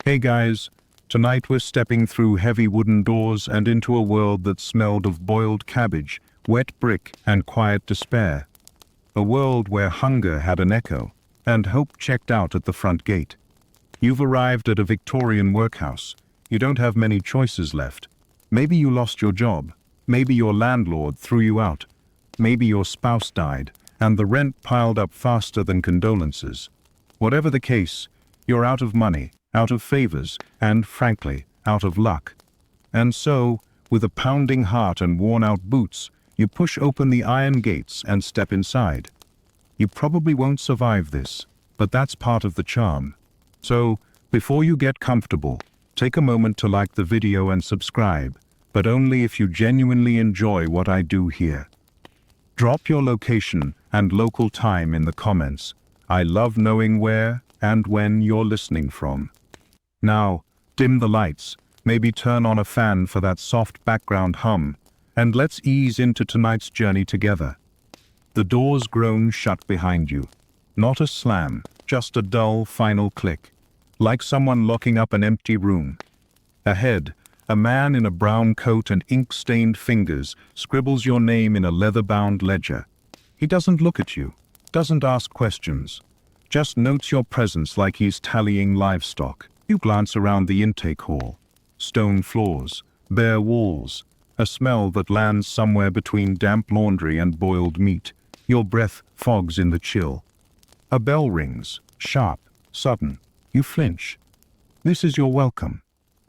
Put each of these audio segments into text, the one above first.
Hey guys, tonight we're stepping through heavy wooden doors and into a world that smelled of boiled cabbage, wet brick, and quiet despair. A world where hunger had an echo, and hope checked out at the front gate. You've arrived at a Victorian workhouse. You don't have many choices left. Maybe you lost your job. Maybe your landlord threw you out. Maybe your spouse died, and the rent piled up faster than condolences. Whatever the case, you're out of money, out of favors, and, frankly, out of luck. And so, with a pounding heart and worn-out boots, you push open the iron gates and step inside. You probably won't survive this, but that's part of the charm. So, before you get comfortable, take a moment to like the video and subscribe, but only if you genuinely enjoy what I do here. Drop your location and local time in the comments. I love knowing where and when you're listening from. Now, dim the lights, maybe turn on a fan for that soft background hum, and let's ease into tonight's journey together. The doors groan shut behind you. Not a slam, just a dull final click, like someone locking up an empty room. Ahead, a man in a brown coat and ink-stained fingers scribbles your name in a leather-bound ledger. He doesn't look at you, doesn't ask questions, just notes your presence like he's tallying livestock. You glance around the intake hall. Stone floors, bare walls, a smell that lands somewhere between damp laundry and boiled meat. Your breath fogs in the chill. A bell rings, sharp, sudden. You flinch. This is your welcome.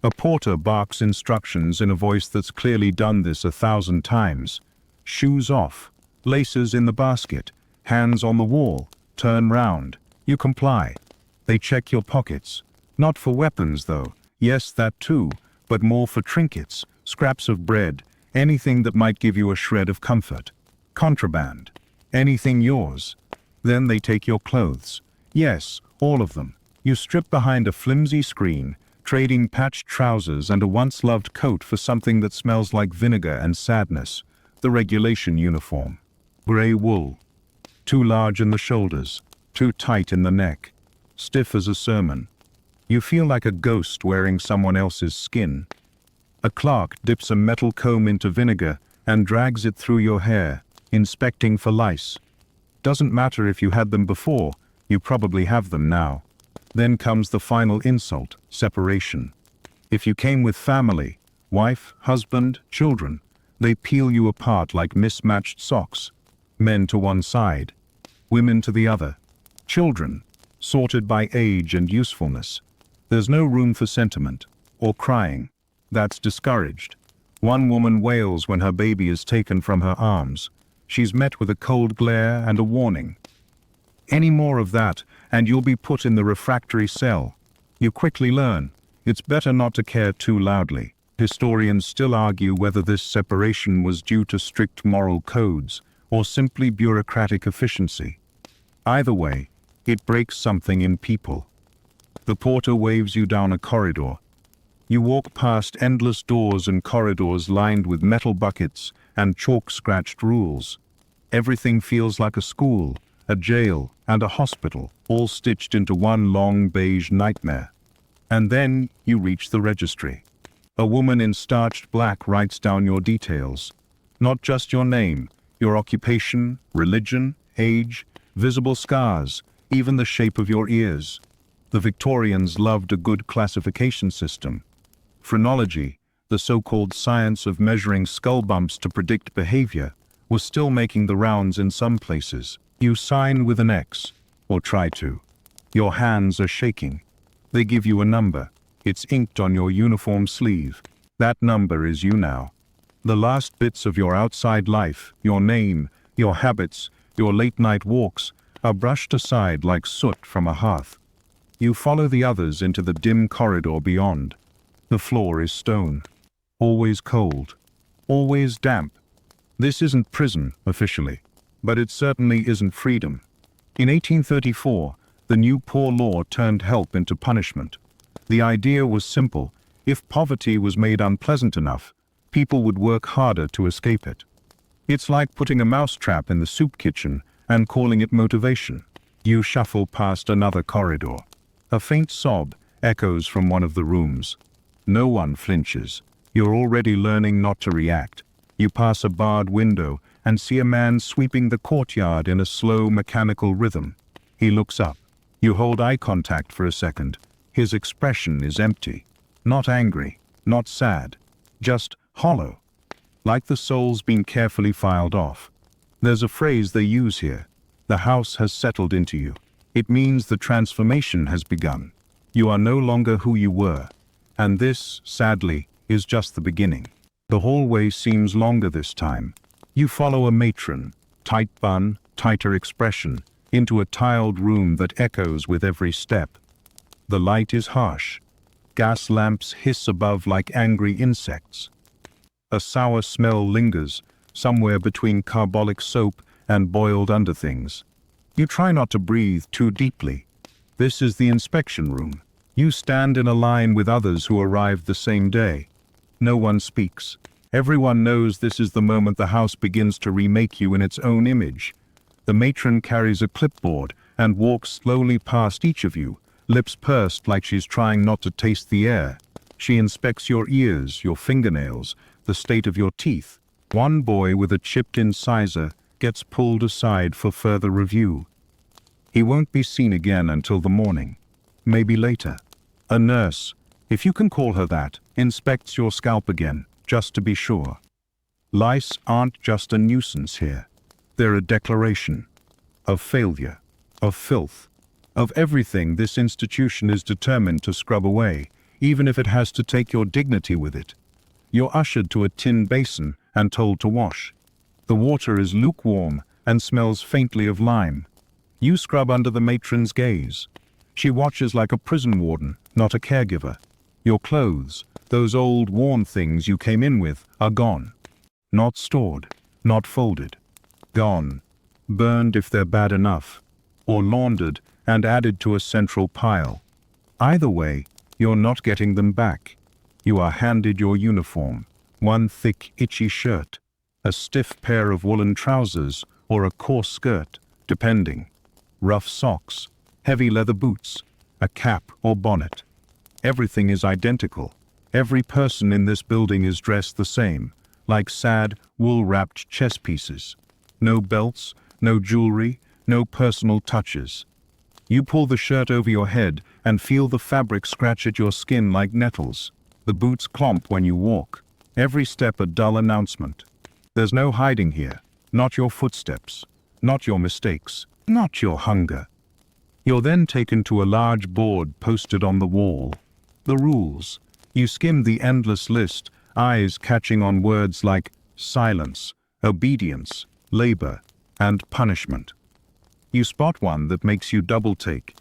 A porter barks instructions in a voice that's clearly done this 1,000 times. Shoes off, laces in the basket, hands on the wall, turn round. You comply. They check your pockets. Not for weapons, though. Yes, that too, but more for trinkets, scraps of bread, anything that might give you a shred of comfort. Contraband. Anything yours. Then they take your clothes. Yes, all of them. You strip behind a flimsy screen, trading patched trousers and a once-loved coat for something that smells like vinegar and sadness. The regulation uniform. Grey wool. Too large in the shoulders, too tight in the neck, stiff as a sermon. You feel like a ghost wearing someone else's skin. A clerk dips a metal comb into vinegar and drags it through your hair, inspecting for lice. Doesn't matter if you had them before, you probably have them now. Then comes the final insult, separation. If you came with family, wife, husband, children, they peel you apart like mismatched socks. Men to one side, women to the other. Children, sorted by age and usefulness. There's no room for sentiment, or crying. That's discouraged. One woman wails when her baby is taken from her arms. She's met with a cold glare and a warning. Any more of that, and you'll be put in the refractory cell. You quickly learn, it's better not to care too loudly. Historians still argue whether this separation was due to strict moral codes, or simply bureaucratic efficiency. Either way, it breaks something in people. The porter waves you down a corridor. You walk past endless doors and corridors lined with metal buckets and chalk-scratched rules. Everything feels like a school, a jail, and a hospital, all stitched into one long beige nightmare. And then you reach the registry. A woman in starched black writes down your details. Not just your name, your occupation, religion, age, visible scars, even the shape of your ears. The Victorians loved a good classification system. Phrenology, the so-called science of measuring skull bumps to predict behavior, was still making the rounds in some places. You sign with an X, or try to. Your hands are shaking. They give you a number. It's inked on your uniform sleeve. That number is you now. The last bits of your outside life, your name, your habits, your late-night walks, are brushed aside like soot from a hearth. You follow the others into the dim corridor beyond. The floor is stone. Always cold. Always damp. This isn't prison, officially, but it certainly isn't freedom. In 1834, the new Poor Law turned help into punishment. The idea was simple. If poverty was made unpleasant enough, people would work harder to escape it. It's like putting a mousetrap in the soup kitchen and calling it motivation. You shuffle past another corridor. A faint sob echoes from one of the rooms. No one flinches. You're already learning not to react. You pass a barred window and see a man sweeping the courtyard in a slow, mechanical rhythm. He looks up. You hold eye contact for a second. His expression is empty. Not angry, not sad, just hollow, like the soul's been carefully filed off. There's a phrase they use here. The house has settled into you. It means the transformation has begun. You are no longer who you were. And this, sadly, is just the beginning. The hallway seems longer this time. You follow a matron, tight bun, tighter expression, into a tiled room that echoes with every step. The light is harsh. Gas lamps hiss above like angry insects. A sour smell lingers, somewhere between carbolic soap and boiled underthings. You try not to breathe too deeply. This is the inspection room. You stand in a line with others who arrived the same day. No one speaks. Everyone knows this is the moment the house begins to remake you in its own image. The matron carries a clipboard and walks slowly past each of you, lips pursed like she's trying not to taste the air. She inspects your ears, your fingernails, the state of your teeth. One boy with a chipped incisor gets pulled aside for further review. He won't be seen again until the morning, maybe later. A nurse, if you can call her that, inspects your scalp again, just to be sure. Lice aren't just a nuisance here. They're a declaration of failure, of filth, of everything this institution is determined to scrub away, even if it has to take your dignity with it. You're ushered to a tin basin and told to wash. The water is lukewarm and smells faintly of lime. You scrub under the matron's gaze. She watches like a prison warden, not a caregiver. Your clothes, those old worn things you came in with, are gone. Not stored, not folded. Gone. Burned if they're bad enough, or laundered and added to a central pile. Either way, you're not getting them back. You are handed your uniform, one thick, itchy shirt, a stiff pair of woolen trousers, or a coarse skirt, depending, rough socks, heavy leather boots, a cap or bonnet. Everything is identical. Every person in this building is dressed the same, like sad, wool-wrapped chess pieces. No belts, no jewelry, no personal touches. You pull the shirt over your head and feel the fabric scratch at your skin like nettles. The boots clomp when you walk. Every step a dull announcement. There's no hiding here. Not your footsteps. Not your mistakes. Not your hunger. You're then taken to a large board posted on the wall. The rules. You skim the endless list, eyes catching on words like silence, obedience, labor, and punishment. You spot one that makes you double-take.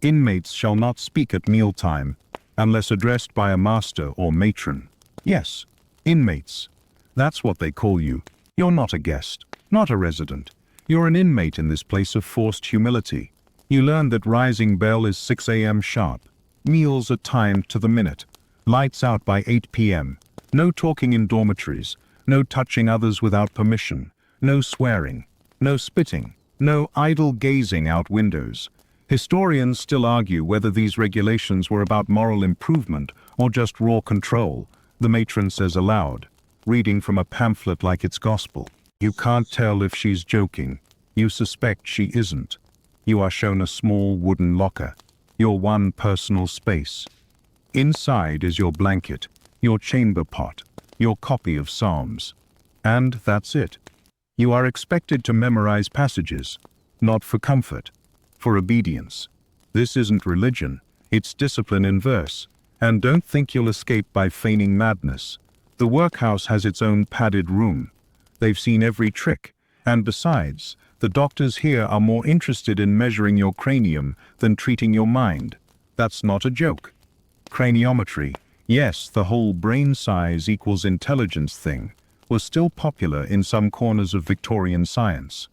Inmates shall not speak at mealtime, unless addressed by a master or matron. Yes, inmates. That's what they call you. You're not a guest, not a resident. You're an inmate in this place of forced humility. You learn that rising bell is 6 a.m. sharp. Meals are timed to the minute. Lights out by 8 p.m. No talking in dormitories. No touching others without permission. No swearing. No spitting. No idle gazing out windows. Historians still argue whether these regulations were about moral improvement or just raw control, the matron says aloud, reading from a pamphlet like it's gospel. You can't tell if she's joking. You suspect she isn't. You are shown a small wooden locker, your one personal space. Inside is your blanket, your chamber pot, your copy of Psalms. And that's it. You are expected to memorize passages, not for comfort, for obedience. This isn't religion, it's discipline in verse. And don't think you'll escape by feigning madness. The workhouse has its own padded room. They've seen every trick, and besides, the doctors here are more interested in measuring your cranium than treating your mind. That's not a joke. Craniometry, yes, the whole brain size equals intelligence thing, was still popular in some corners of Victorian science.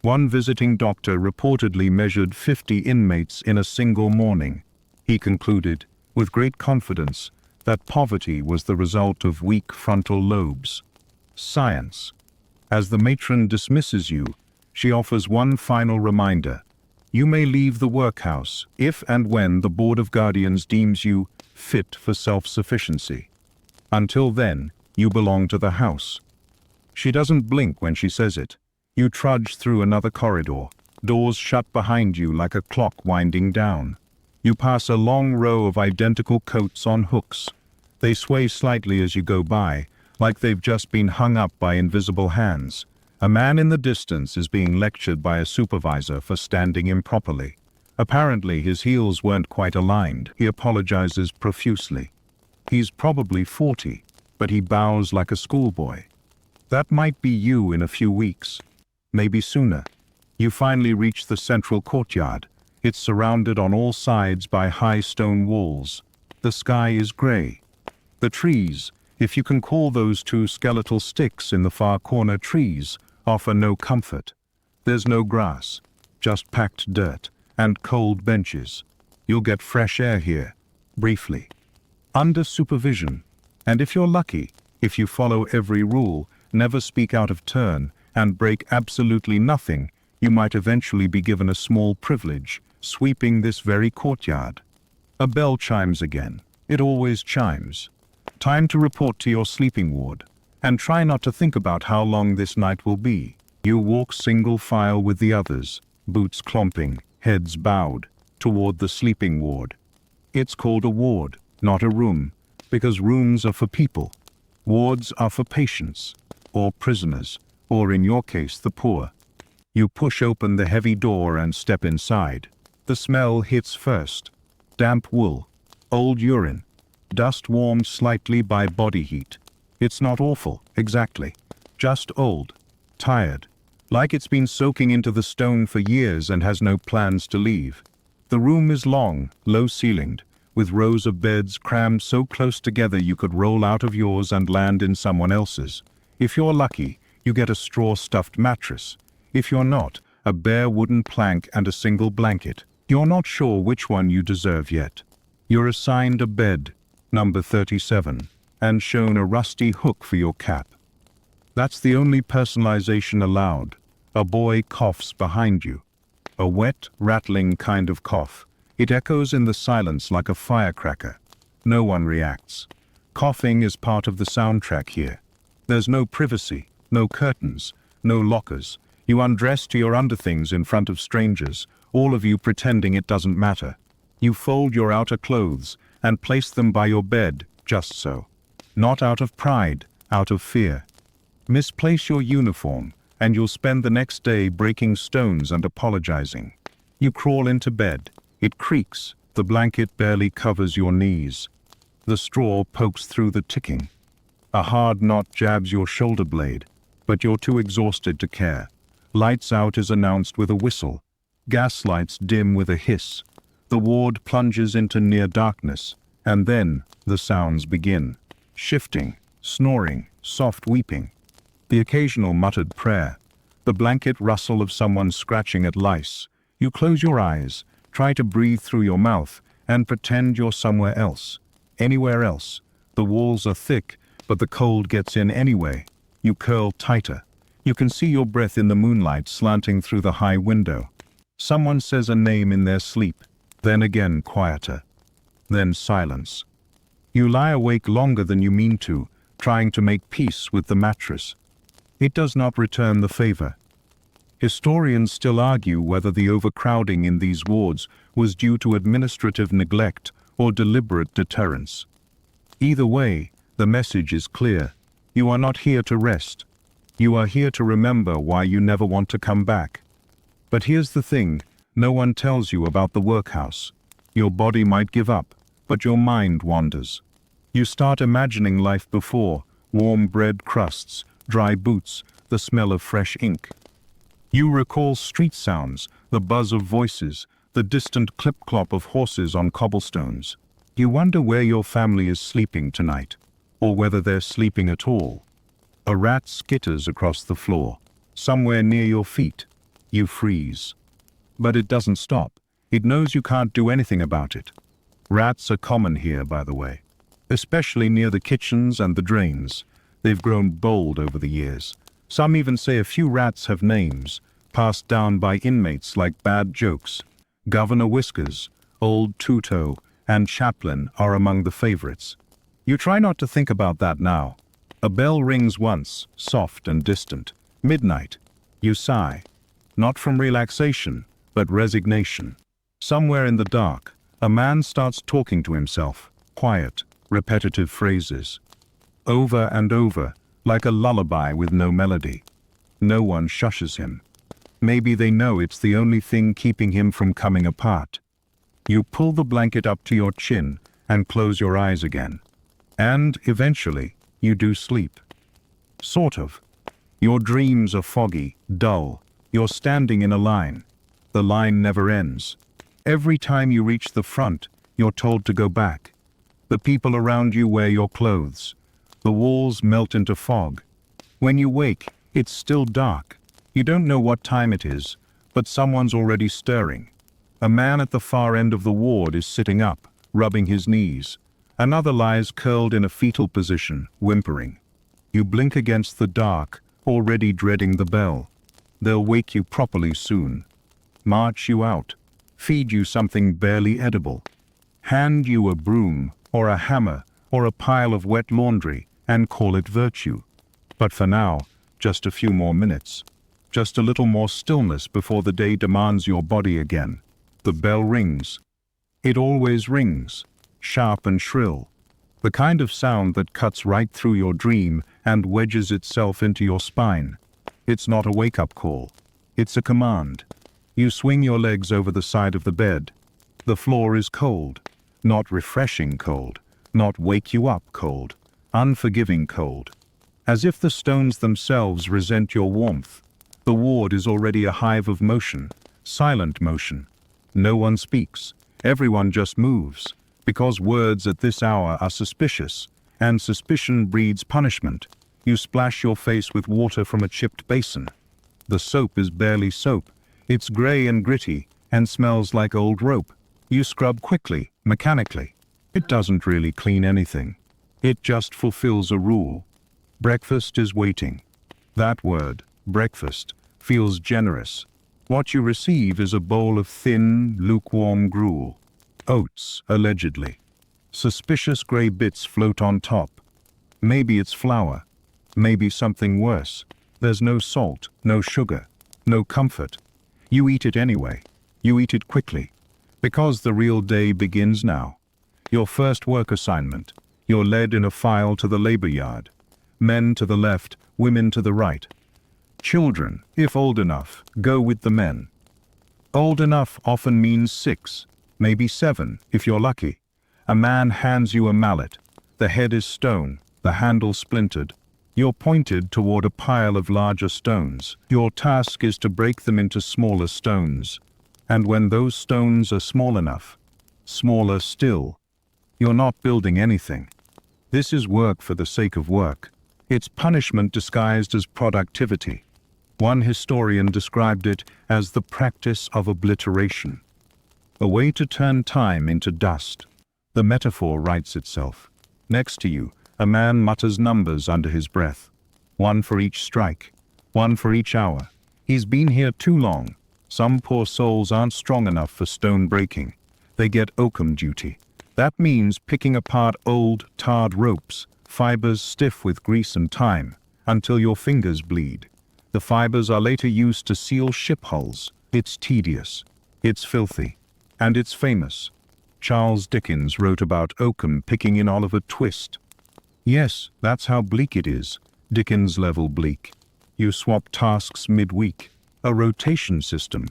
One visiting doctor reportedly measured 50 inmates in a single morning. He concluded, with great confidence, that poverty was the result of weak frontal lobes. Science. As the matron dismisses you, she offers one final reminder. You may leave the workhouse if and when the Board of Guardians deems you fit for self-sufficiency. Until then, you belong to the house. She doesn't blink when she says it. You trudge through another corridor, doors shut behind you like a clock winding down. You pass a long row of identical coats on hooks. They sway slightly as you go by, like they've just been hung up by invisible hands. A man in the distance is being lectured by a supervisor for standing improperly. Apparently his heels weren't quite aligned. He apologizes profusely. He's probably 40, but he bows like a schoolboy. That might be you in a few weeks, maybe sooner. You finally reach the central courtyard. It's surrounded on all sides by high stone walls. The sky is gray. The trees, if you can call those two skeletal sticks in the far corner trees, offer no comfort. There's no grass, just packed dirt and cold benches. You'll get fresh air here, briefly, under supervision. And if you're lucky, if you follow every rule, never speak out of turn, and break absolutely nothing, you might eventually be given a small privilege, sweeping this very courtyard. A bell chimes again. It always chimes. Time to report to your sleeping ward, and try not to think about how long this night will be. You walk single file with the others, boots clomping, heads bowed, toward the sleeping ward. It's called a ward, not a room, because rooms are for people. Wards are for patients, or prisoners, or in your case, the poor. You push open the heavy door and step inside. The smell hits first. Damp wool, old urine, dust warmed slightly by body heat. It's not awful, exactly. Just old, tired, like it's been soaking into the stone for years and has no plans to leave. The room is long, low-ceilinged, with rows of beds crammed so close together you could roll out of yours and land in someone else's. If you're lucky, you get a straw-stuffed mattress. If you're not, a bare wooden plank and a single blanket. You're not sure which one you deserve yet. You're assigned a bed, number 37, and shown a rusty hook for your cap. That's the only personalization allowed. A boy coughs behind you. A wet, rattling kind of cough. It echoes in the silence like a firecracker. No one reacts. Coughing is part of the soundtrack here. There's no privacy, no curtains, no lockers. You undress to your underthings in front of strangers, all of you pretending it doesn't matter. You fold your outer clothes and place them by your bed, just so. Not out of pride, out of fear. Misplace your uniform, and you'll spend the next day breaking stones and apologizing. You crawl into bed. It creaks. The blanket barely covers your knees. The straw pokes through the ticking. A hard knot jabs your shoulder blade, but you're too exhausted to care. Lights out is announced with a whistle. Gas lights dim with a hiss. The ward plunges into near darkness, and then the sounds begin. Shifting, snoring, soft weeping. The occasional muttered prayer. The blanket rustle of someone scratching at lice. You close your eyes, try to breathe through your mouth, and pretend you're somewhere else. Anywhere else. The walls are thick, but the cold gets in anyway. You curl tighter. You can see your breath in the moonlight slanting through the high window. Someone says a name in their sleep, then again quieter. Then silence. You lie awake longer than you mean to, trying to make peace with the mattress. It does not return the favor. Historians still argue whether the overcrowding in these wards was due to administrative neglect or deliberate deterrence. Either way, the message is clear. You are not here to rest. You are here to remember why you never want to come back. But here's the thing, no one tells you about the workhouse. Your body might give up, but your mind wanders. You start imagining life before, warm bread crusts, dry boots, the smell of fresh ink. You recall street sounds, the buzz of voices, the distant clip-clop of horses on cobblestones. You wonder where your family is sleeping tonight, or whether they're sleeping at all. A rat skitters across the floor, somewhere near your feet. You freeze. But it doesn't stop. It knows you can't do anything about it. Rats are common here, by the way, especially near the kitchens and the drains. They've grown bold over the years. Some even say a few rats have names, passed down by inmates like bad jokes. Governor Whiskers, Old Tuto, and Chaplain are among the favorites. You try not to think about that now. A bell rings once, soft and distant. Midnight. You sigh. Not from relaxation, but resignation. Somewhere in the dark, a man starts talking to himself. Quiet, repetitive phrases. Over and over, like a lullaby with no melody. No one shushes him. Maybe they know it's the only thing keeping him from coming apart. You pull the blanket up to your chin and close your eyes again. And, eventually, you do sleep. Sort of. Your dreams are foggy, dull. You're standing in a line. The line never ends. Every time you reach the front, you're told to go back. The people around you wear your clothes. The walls melt into fog. When you wake, it's still dark. You don't know what time it is, but someone's already stirring. A man at the far end of the ward is sitting up, rubbing his knees. Another lies curled in a fetal position, whimpering. You blink against the dark, already dreading the bell. They'll wake you properly soon. March you out. Feed you something barely edible. Hand you a broom, or a hammer, or a pile of wet laundry, and call it virtue. But for now, just a few more minutes. Just a little more stillness before the day demands your body again. The bell rings. It always rings, sharp and shrill. The kind of sound that cuts right through your dream and wedges itself into your spine. It's not a wake-up call. It's a command. You swing your legs over the side of the bed. The floor is cold. Not refreshing cold. Not wake-you-up cold. Unforgiving cold. As if the stones themselves resent your warmth. The ward is already a hive of motion. Silent motion. No one speaks. Everyone just moves. Because words at this hour are suspicious, and suspicion breeds punishment. You splash your face with water from a chipped basin. The soap is barely soap. It's grey and gritty, and smells like old rope. You scrub quickly, mechanically. It doesn't really clean anything. It just fulfills a rule. Breakfast is waiting. That word, breakfast, feels generous. What you receive is a bowl of thin, lukewarm gruel. Oats, allegedly. Suspicious grey bits float on top. Maybe it's flour. Maybe something worse. There's no salt, no sugar, no comfort. You eat it anyway. You eat it quickly. Because the real day begins now. Your first work assignment. You're led in a file to the labor yard. Men to the left, women to the right. Children, if old enough, go with the men. Old enough often means 6, maybe 7, if you're lucky. A man hands you a mallet. The head is stone, the handle splintered. You're pointed toward a pile of larger stones. Your task is to break them into smaller stones. And when those stones are small enough, smaller still, you're not building anything. This is work for the sake of work. It's punishment disguised as productivity. One historian described it as the practice of obliteration. A way to turn time into dust. The metaphor writes itself. Next to you, a man mutters numbers under his breath. 1 for each strike. 1 for each hour. He's been here too long. Some poor souls aren't strong enough for stone breaking. They get oakum duty. That means picking apart old, tarred ropes, fibers stiff with grease and time, until your fingers bleed. The fibers are later used to seal ship hulls. It's tedious. It's filthy. And it's famous. Charles Dickens wrote about oakum picking in Oliver Twist. Yes, that's how bleak it is. Dickens-level bleak. You swap tasks mid-week. A rotation system.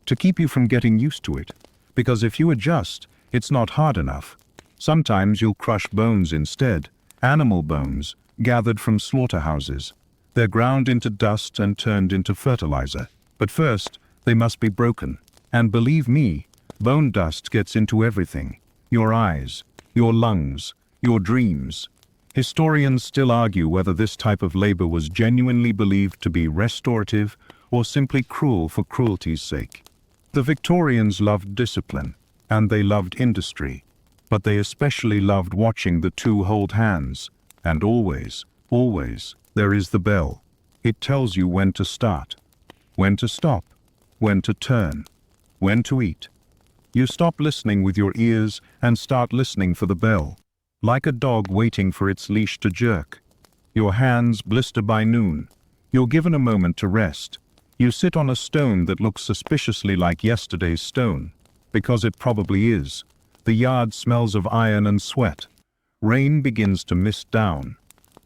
To keep you from getting used to it. Because if you adjust, it's not hard enough. Sometimes you'll crush bones instead. Animal bones, gathered from slaughterhouses. They're ground into dust and turned into fertilizer. But first, they must be broken. And believe me, bone dust gets into everything. Your eyes, your lungs, your dreams. Historians still argue whether this type of labor was genuinely believed to be restorative or simply cruel for cruelty's sake. The Victorians loved discipline, and they loved industry, but they especially loved watching the two hold hands. And always, always, there is the bell. It tells you when to start. when to stop, when to turn, when to eat. You stop listening with your ears and start listening for the bell, like a dog waiting for its leash to jerk. Your hands blister by noon. You're given a moment to rest. You sit on a stone that looks suspiciously like yesterday's stone, because it probably is. The yard smells of iron and sweat. Rain begins to mist down.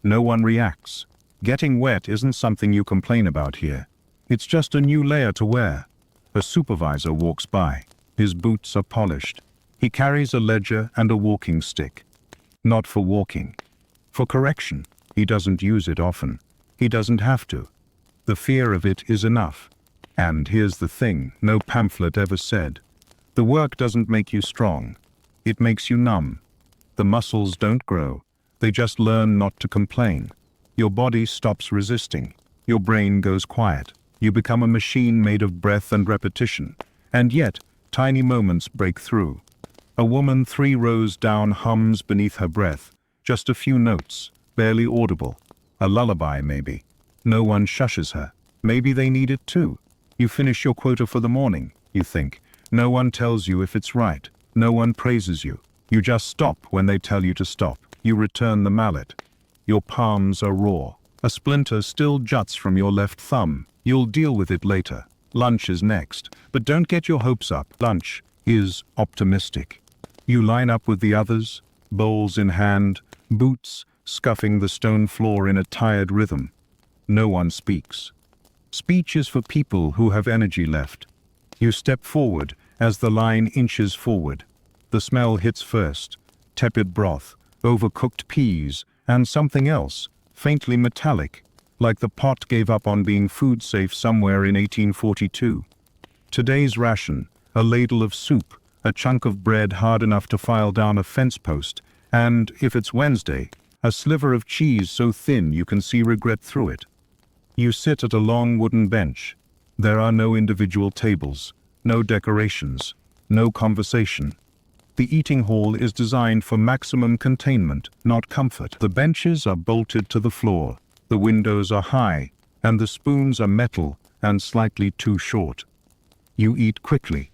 No one reacts. Getting wet isn't something you complain about here. It's just a new layer to wear. A supervisor walks by. His boots are polished. He carries a ledger and a walking stick. Not for walking. For correction. He doesn't use it often. He doesn't have to. The fear of it is enough. And here's the thing no pamphlet ever said. The work doesn't make you strong. It makes you numb. The muscles don't grow. They just learn not to complain. Your body stops resisting. Your brain goes quiet. You become a machine made of breath and repetition. And yet, tiny moments break through. A woman 3 rows down hums beneath her breath. Just a few notes, barely audible. A lullaby, maybe. No one shushes her. Maybe they need it too. You finish your quota for the morning, you think. No one tells you if it's right. No one praises you. You just stop when they tell you to stop. You return the mallet. Your palms are raw. A splinter still juts from your left thumb. You'll deal with it later. Lunch is next. But don't get your hopes up. Lunch is optimistic. You line up with the others, bowls in hand, boots scuffing the stone floor in a tired rhythm. No one speaks. Speech is for people who have energy left. You step forward as the line inches forward. The smell hits first. Tepid broth, overcooked peas, and something else, faintly metallic, like the pot gave up on being food safe somewhere in 1842. Today's ration, a ladle of soup, a chunk of bread hard enough to file down a fence post, and, if it's Wednesday, a sliver of cheese so thin you can see regret through it. You sit at a long wooden bench. There are no individual tables, no decorations, no conversation. The eating hall is designed for maximum containment, not comfort. The benches are bolted to the floor, the windows are high, and the spoons are metal and slightly too short. You eat quickly,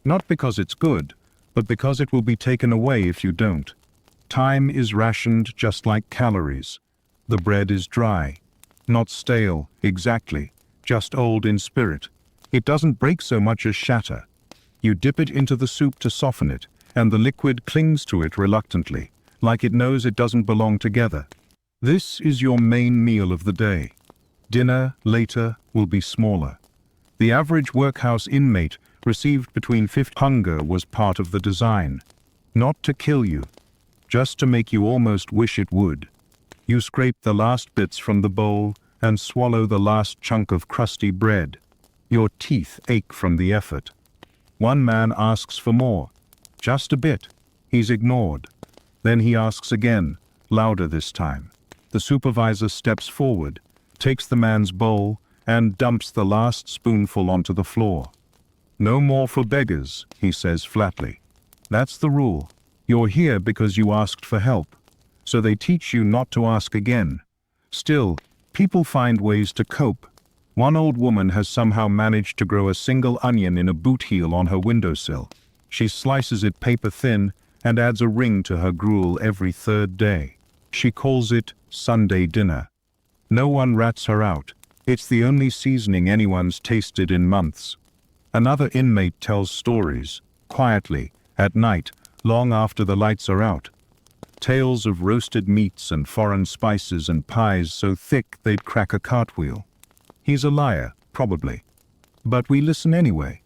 not because it's good, but because it will be taken away if you don't. Time is rationed just like calories. The bread is dry, not stale, exactly, just old in spirit. It doesn't break so much as shatter. You dip it into the soup to soften it, and the liquid clings to it reluctantly, like it knows it doesn't belong together. This is your main meal of the day. Dinner, later, will be smaller. The average workhouse inmate received between 50. Hunger was part of the design. Not to kill you, just to make you almost wish it would. You scrape the last bits from the bowl and swallow the last chunk of crusty bread. Your teeth ache from the effort. One man asks for more. Just a bit. He's ignored. Then he asks again, louder this time. The supervisor steps forward, takes the man's bowl, and dumps the last spoonful onto the floor. No more for beggars, he says flatly. That's the rule. You're here because you asked for help. So they teach you not to ask again. Still, people find ways to cope. One old woman has somehow managed to grow a single onion in a boot heel on her windowsill. She slices it paper thin and adds a ring to her gruel every 3rd day. She calls it Sunday dinner. No one rats her out. It's the only seasoning anyone's tasted in months. Another inmate tells stories, quietly, at night, long after the lights are out. Tales of roasted meats and foreign spices and pies so thick they'd crack a cartwheel. He's a liar, probably. But we listen anyway.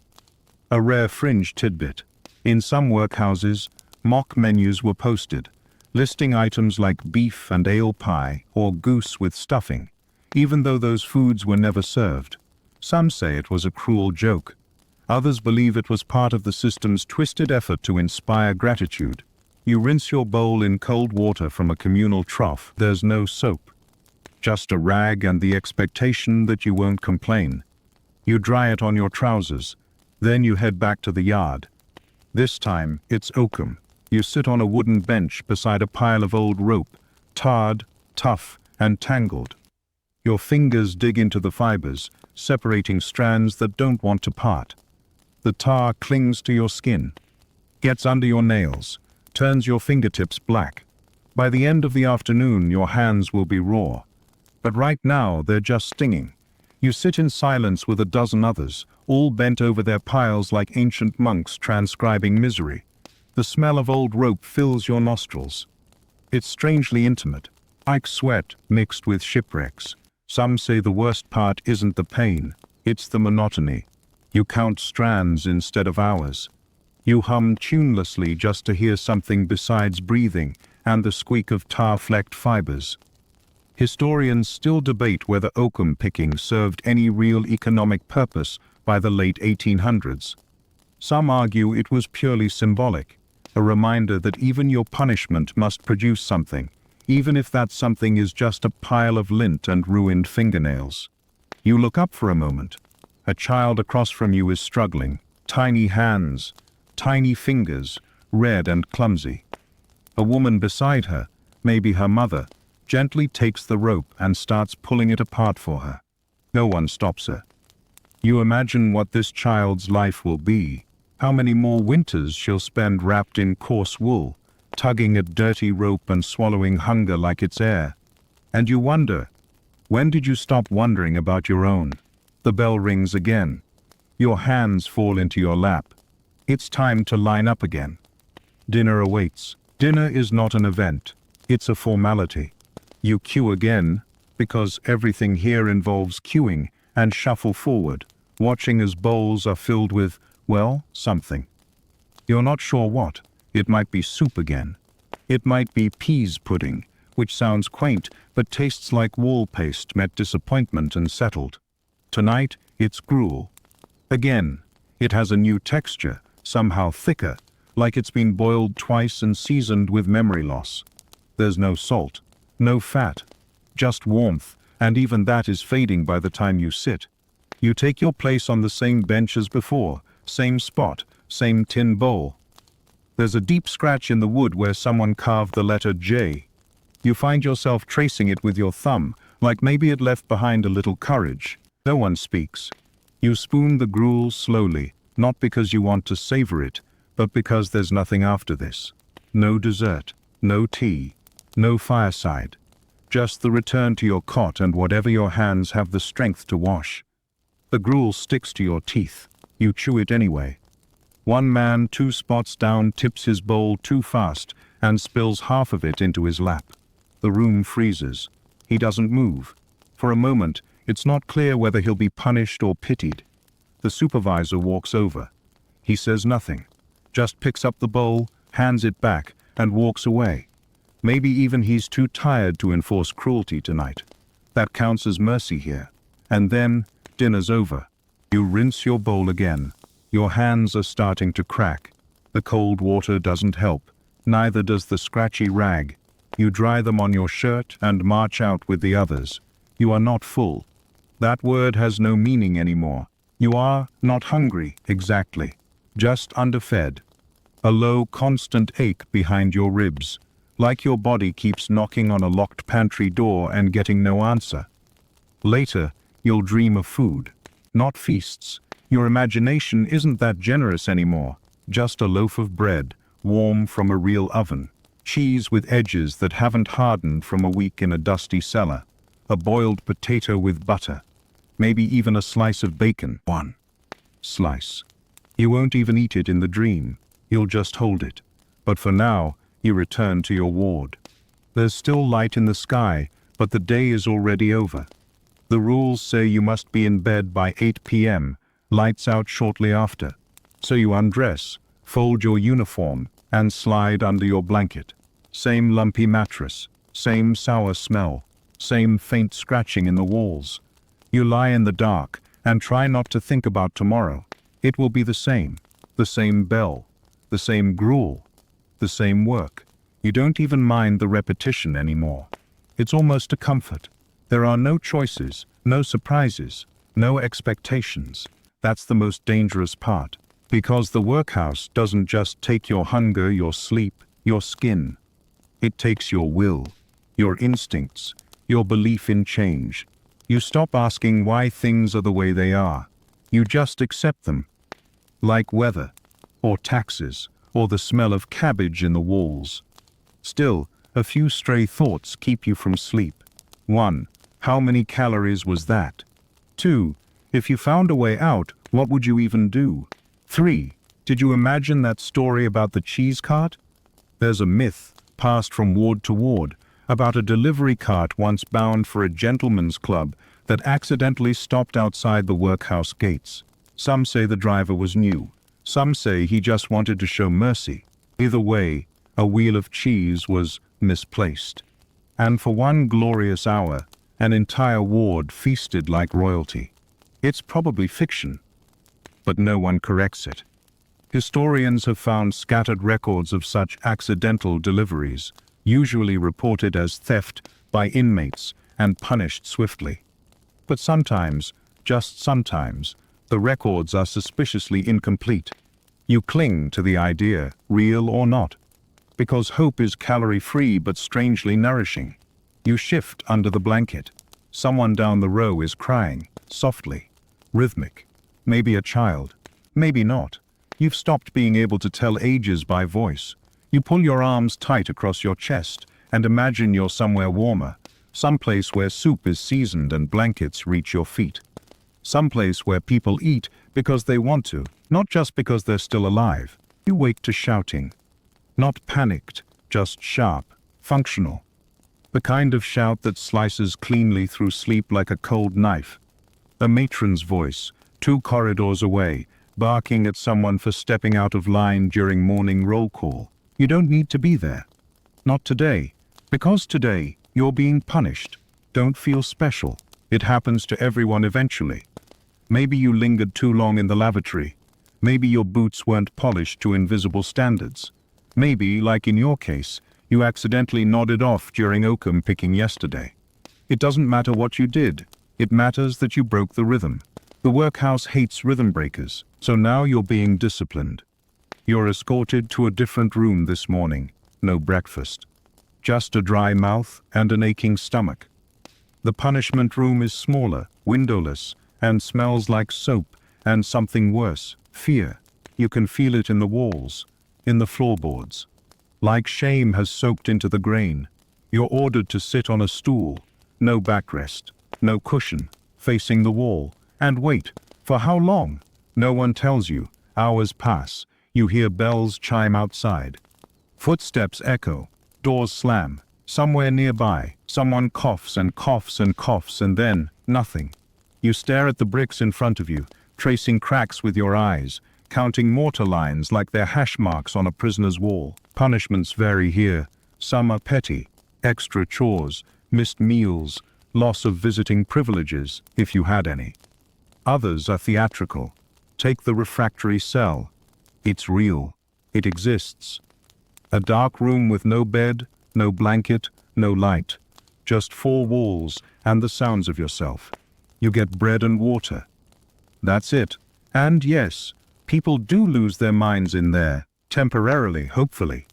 A rare fringe tidbit. In some workhouses, mock menus were posted, listing items like beef and ale pie or goose with stuffing, even though those foods were never served. Some say it was a cruel joke. Others believe it was part of the system's twisted effort to inspire gratitude. You rinse your bowl in cold water from a communal trough. There's no soap. Just a rag and the expectation that you won't complain. You dry it on your trousers. Then you head back to the yard. This time, it's oakum. You sit on a wooden bench beside a pile of old rope, tarred, tough, and tangled. Your fingers dig into the fibers, separating strands that don't want to part. The tar clings to your skin, gets under your nails, turns your fingertips black. By the end of the afternoon, your hands will be raw. But right now, they're just stinging. You sit in silence with a dozen others, all bent over their piles like ancient monks transcribing misery. The smell of old rope fills your nostrils. It's strangely intimate, like sweat mixed with shipwrecks. Some say the worst part isn't the pain, it's the monotony. You count strands instead of hours. You hum tunelessly just to hear something besides breathing and the squeak of tar-flecked fibers. Historians still debate whether oakum picking served any real economic purpose by the late 1800s. Some argue it was purely symbolic, a reminder that even your punishment must produce something, even if that something is just a pile of lint and ruined fingernails. You look up for a moment. A child across from you is struggling, tiny hands, tiny fingers, red and clumsy. A woman beside her, maybe her mother, gently takes the rope and starts pulling it apart for her. No one stops her. You imagine what this child's life will be, how many more winters she'll spend wrapped in coarse wool, tugging at dirty rope and swallowing hunger like it's air. And you wonder, when did you stop wondering about your own? The bell rings again. Your hands fall into your lap. It's time to line up again. Dinner awaits. Dinner is not an event. It's a formality. You queue again, because everything here involves queuing, and shuffle forward, watching as bowls are filled with, well, something. You're not sure what. It might be soup again. It might be peas pudding, which sounds quaint, but tastes like wall paste met disappointment and settled. Tonight, it's gruel. Again, it has a new texture, somehow thicker, like it's been boiled twice and seasoned with memory loss. There's no salt, no fat, just warmth, and even that is fading by the time you sit. You take your place on the same bench as before, same spot, same tin bowl. There's a deep scratch in the wood where someone carved the letter J. You find yourself tracing it with your thumb, like maybe it left behind a little courage. No one speaks. You spoon the gruel slowly, not because you want to savor it, but because there's nothing after this. No dessert, no tea, no fireside. Just the return to your cot and whatever your hands have the strength to wash. The gruel sticks to your teeth. You chew it anyway. One man 2 spots down tips his bowl too fast and spills half of it into his lap. The room freezes. He doesn't move. For a moment, it's not clear whether he'll be punished or pitied. The supervisor walks over. He says nothing, just picks up the bowl, hands it back, and walks away. Maybe even he's too tired to enforce cruelty tonight. That counts as mercy here. And then, dinner's over. You rinse your bowl again. Your hands are starting to crack. The cold water doesn't help. Neither does the scratchy rag. You dry them on your shirt and march out with the others. You are not full. That word has no meaning anymore. You are not hungry, exactly. Just underfed. A low, constant ache behind your ribs, like your body keeps knocking on a locked pantry door and getting no answer. Later, you'll dream of food, not feasts. Your imagination isn't that generous anymore. Just a loaf of bread, warm from a real oven. Cheese with edges that haven't hardened from a week in a dusty cellar. A boiled potato with butter. Maybe even a slice of bacon. One slice. You won't even eat it in the dream. You'll just hold it. But for now, you return to your ward. There's still light in the sky, but the day is already over. The rules say you must be in bed by 8 p.m., lights out shortly after. So you undress, fold your uniform, and slide under your blanket. Same lumpy mattress, same sour smell, same faint scratching in the walls. You lie in the dark and try not to think about tomorrow. It will be the same bell, the same gruel, the same work. You don't even mind the repetition anymore. It's almost a comfort. There are no choices, no surprises, no expectations. That's the most dangerous part. Because the workhouse doesn't just take your hunger, your sleep, your skin. It takes your will, your instincts, your belief in change. You stop asking why things are the way they are. You just accept them. Like weather, or taxes, or the smell of cabbage in the walls. Still, a few stray thoughts keep you from sleep. 1. How many calories was that? 2. If you found a way out, what would you even do? 3. Did you imagine that story about the cheese cart? There's a myth, passed from ward to ward, about a delivery cart once bound for a gentleman's club that accidentally stopped outside the workhouse gates. Some say the driver was new. Some say he just wanted to show mercy. Either way, a wheel of cheese was misplaced. And for one glorious hour, an entire ward feasted like royalty. It's probably fiction, but no one corrects it. Historians have found scattered records of such accidental deliveries, usually reported as theft by inmates and punished swiftly. But sometimes, just sometimes, the records are suspiciously incomplete. You cling to the idea, real or not, because hope is calorie-free but strangely nourishing. You shift under the blanket. Someone down the row is crying, softly, rhythmic. Maybe a child, maybe not. You've stopped being able to tell ages by voice. You pull your arms tight across your chest and imagine you're somewhere warmer, someplace where soup is seasoned and blankets reach your feet. Someplace where people eat because they want to, not just because they're still alive. You wake to shouting. Not panicked, just sharp, functional. The kind of shout that slices cleanly through sleep like a cold knife. A matron's voice, 2 corridors away, barking at someone for stepping out of line during morning roll call. You don't need to be there. Not today. Because today, you're being punished. Don't feel special. It happens to everyone eventually. Maybe you lingered too long in the lavatory. Maybe your boots weren't polished to invisible standards. Maybe, like in your case, you accidentally nodded off during oakum picking yesterday. It doesn't matter what you did. It matters that you broke the rhythm. The workhouse hates rhythm breakers, so now you're being disciplined. You're escorted to a different room this morning. No breakfast. Just a dry mouth and an aching stomach. The punishment room is smaller, windowless, and smells like soap and something worse, fear. You can feel it in the walls, in the floorboards. Like shame has soaked into the grain. You're ordered to sit on a stool, no backrest, no cushion, facing the wall, and wait. For how long? No one tells you. Hours pass. You hear bells chime outside. Footsteps echo. Doors slam. Somewhere nearby, someone coughs and coughs and coughs, and then nothing. You stare at the bricks in front of you, tracing cracks with your eyes, counting mortar lines like they're hash marks on a prisoner's wall. Punishments vary here. Some are petty, extra chores, missed meals, loss of visiting privileges, if you had any. Others are theatrical. Take the refractory cell. It's real. It exists. A dark room with no bed, no blanket, no light. Just 4 walls and the sounds of yourself. You get bread and water. That's it. And yes, people do lose their minds in there, temporarily, hopefully.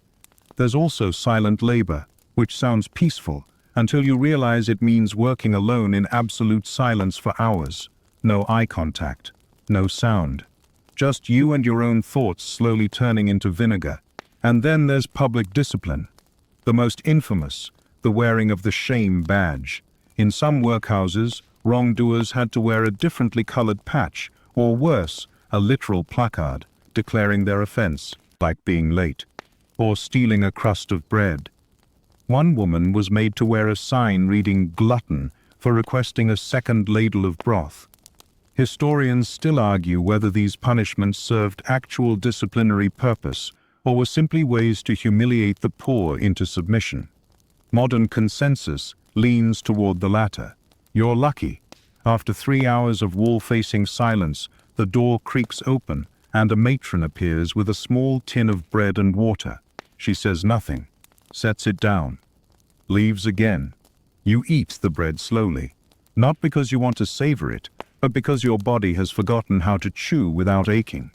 There's also silent labor, which sounds peaceful, until you realize it means working alone in absolute silence for hours. No eye contact, no sound. Just you and your own thoughts slowly turning into vinegar. And then there's public discipline. The most infamous, the wearing of the shame badge. In some workhouses, wrongdoers had to wear a differently colored patch, or worse, a literal placard, declaring their offense, like being late, or stealing a crust of bread. One woman was made to wear a sign reading glutton for requesting a second ladle of broth. Historians still argue whether these punishments served actual disciplinary purpose or were simply ways to humiliate the poor into submission. Modern consensus leans toward the latter. You're lucky. After 3 hours of wall-facing silence, the door creaks open and a matron appears with a small tin of bread and water. She says nothing, sets it down, leaves again. You eat the bread slowly, not because you want to savor it, but because your body has forgotten how to chew without aching.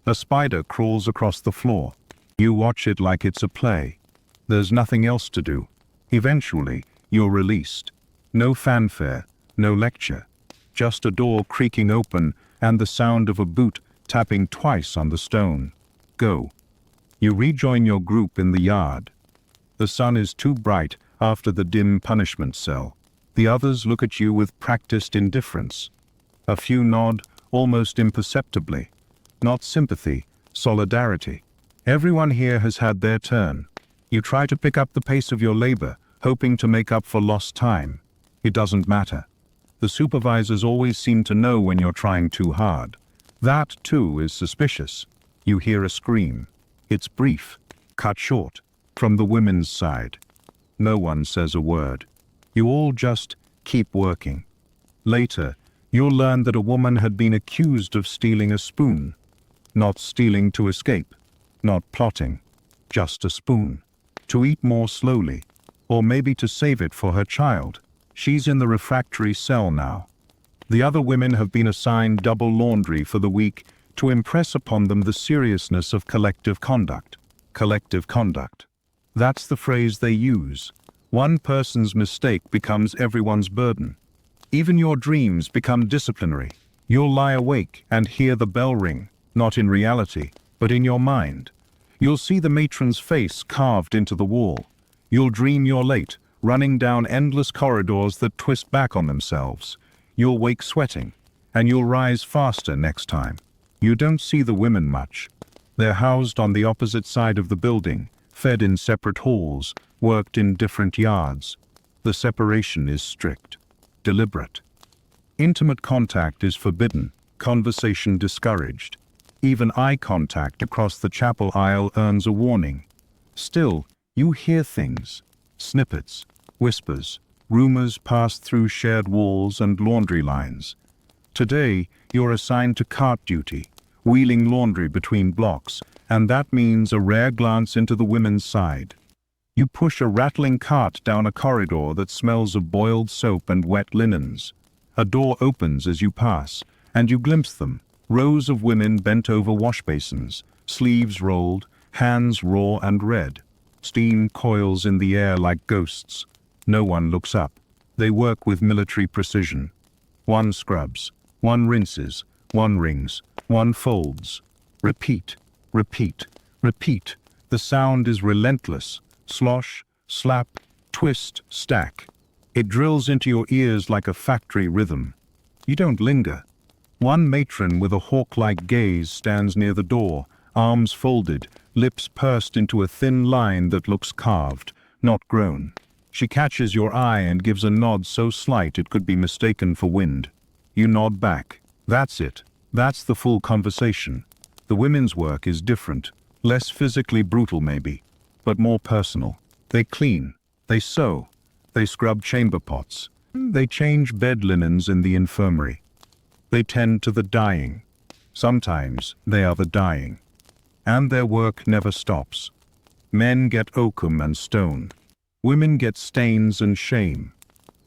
A spider crawls across the floor. You watch it like it's a play. There's nothing else to do. Eventually, you're released. No fanfare, No lecture. Just a door creaking open and the sound of a boot tapping twice on the stone. Go. You rejoin your group in the yard. The sun is too bright after the dim punishment cell. The others look at you with practiced indifference. A few nod, almost imperceptibly. Not sympathy, solidarity. Everyone here has had their turn. You try to pick up the pace of your labor, hoping to make up for lost time. It doesn't matter. The supervisors always seem to know when you're trying too hard. That, too, is suspicious. You hear a scream. It's brief, cut short, from the women's side. No one says a word. You all just keep working. Later, you'll learn that a woman had been accused of stealing a spoon. Not stealing to escape, not plotting, just a spoon. To eat more slowly, or maybe to save it for her child. She's in the refractory cell now. The other women have been assigned double laundry for the week to impress upon them the seriousness of collective conduct. Collective conduct. That's the phrase they use. One person's mistake becomes everyone's burden. Even your dreams become disciplinary. You'll lie awake and hear the bell ring, not in reality, but in your mind. You'll see the matron's face carved into the wall. You'll dream you're late, running down endless corridors that twist back on themselves. You'll wake sweating, and you'll rise faster next time. You don't see the women much. They're housed on the opposite side of the building, fed in separate halls, worked in different yards. The separation is strict, deliberate. Intimate contact is forbidden, conversation discouraged. Even eye contact across the chapel aisle earns a warning. Still, you hear things, snippets, whispers, rumors pass through shared walls and laundry lines. Today, you're assigned to cart duty, wheeling laundry between blocks, and that means a rare glance into the women's side. You push a rattling cart down a corridor that smells of boiled soap and wet linens. A door opens as you pass, and you glimpse them, rows of women bent over wash basins, sleeves rolled, hands raw and red. Steam coils in the air like ghosts. No one looks up. They work with military precision. One scrubs, one rinses, one wrings, one folds. Repeat, repeat, repeat. The sound is relentless. Slosh, slap, twist, stack. It drills into your ears like a factory rhythm. You don't linger. One matron with a hawk-like gaze stands near the door, arms folded, lips pursed into a thin line that looks carved, not grown. She catches your eye and gives a nod so slight it could be mistaken for wind. You nod back. That's it. That's the full conversation. The women's work is different, less physically brutal maybe, but more personal. They clean, they sew, they scrub chamber pots, they change bed linens in the infirmary. They tend to the dying. Sometimes they are the dying. And their work never stops. Men get oakum and stone. Women get stains and shame.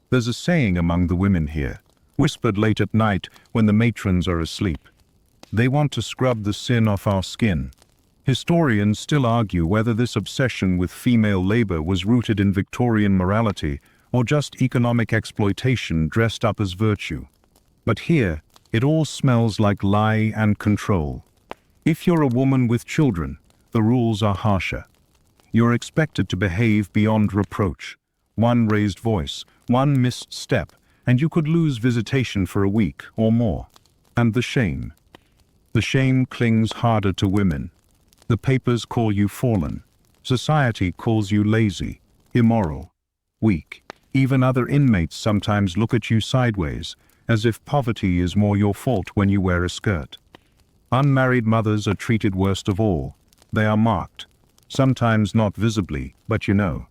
There's a saying among the women here, whispered late at night when the matrons are asleep. They want to scrub the sin off our skin. Historians still argue whether this obsession with female labor was rooted in Victorian morality or just economic exploitation dressed up as virtue. But here, it all smells like lie and control. If you're a woman with children, the rules are harsher. You're expected to behave beyond reproach. One raised voice, one missed step, and you could lose visitation for a week or more. And the shame. The shame clings harder to women. The papers call you fallen. Society calls you lazy, immoral, weak. Even other inmates sometimes look at you sideways, as if poverty is more your fault when you wear a skirt. Unmarried mothers are treated worst of all. They are marked, sometimes not visibly, but you know.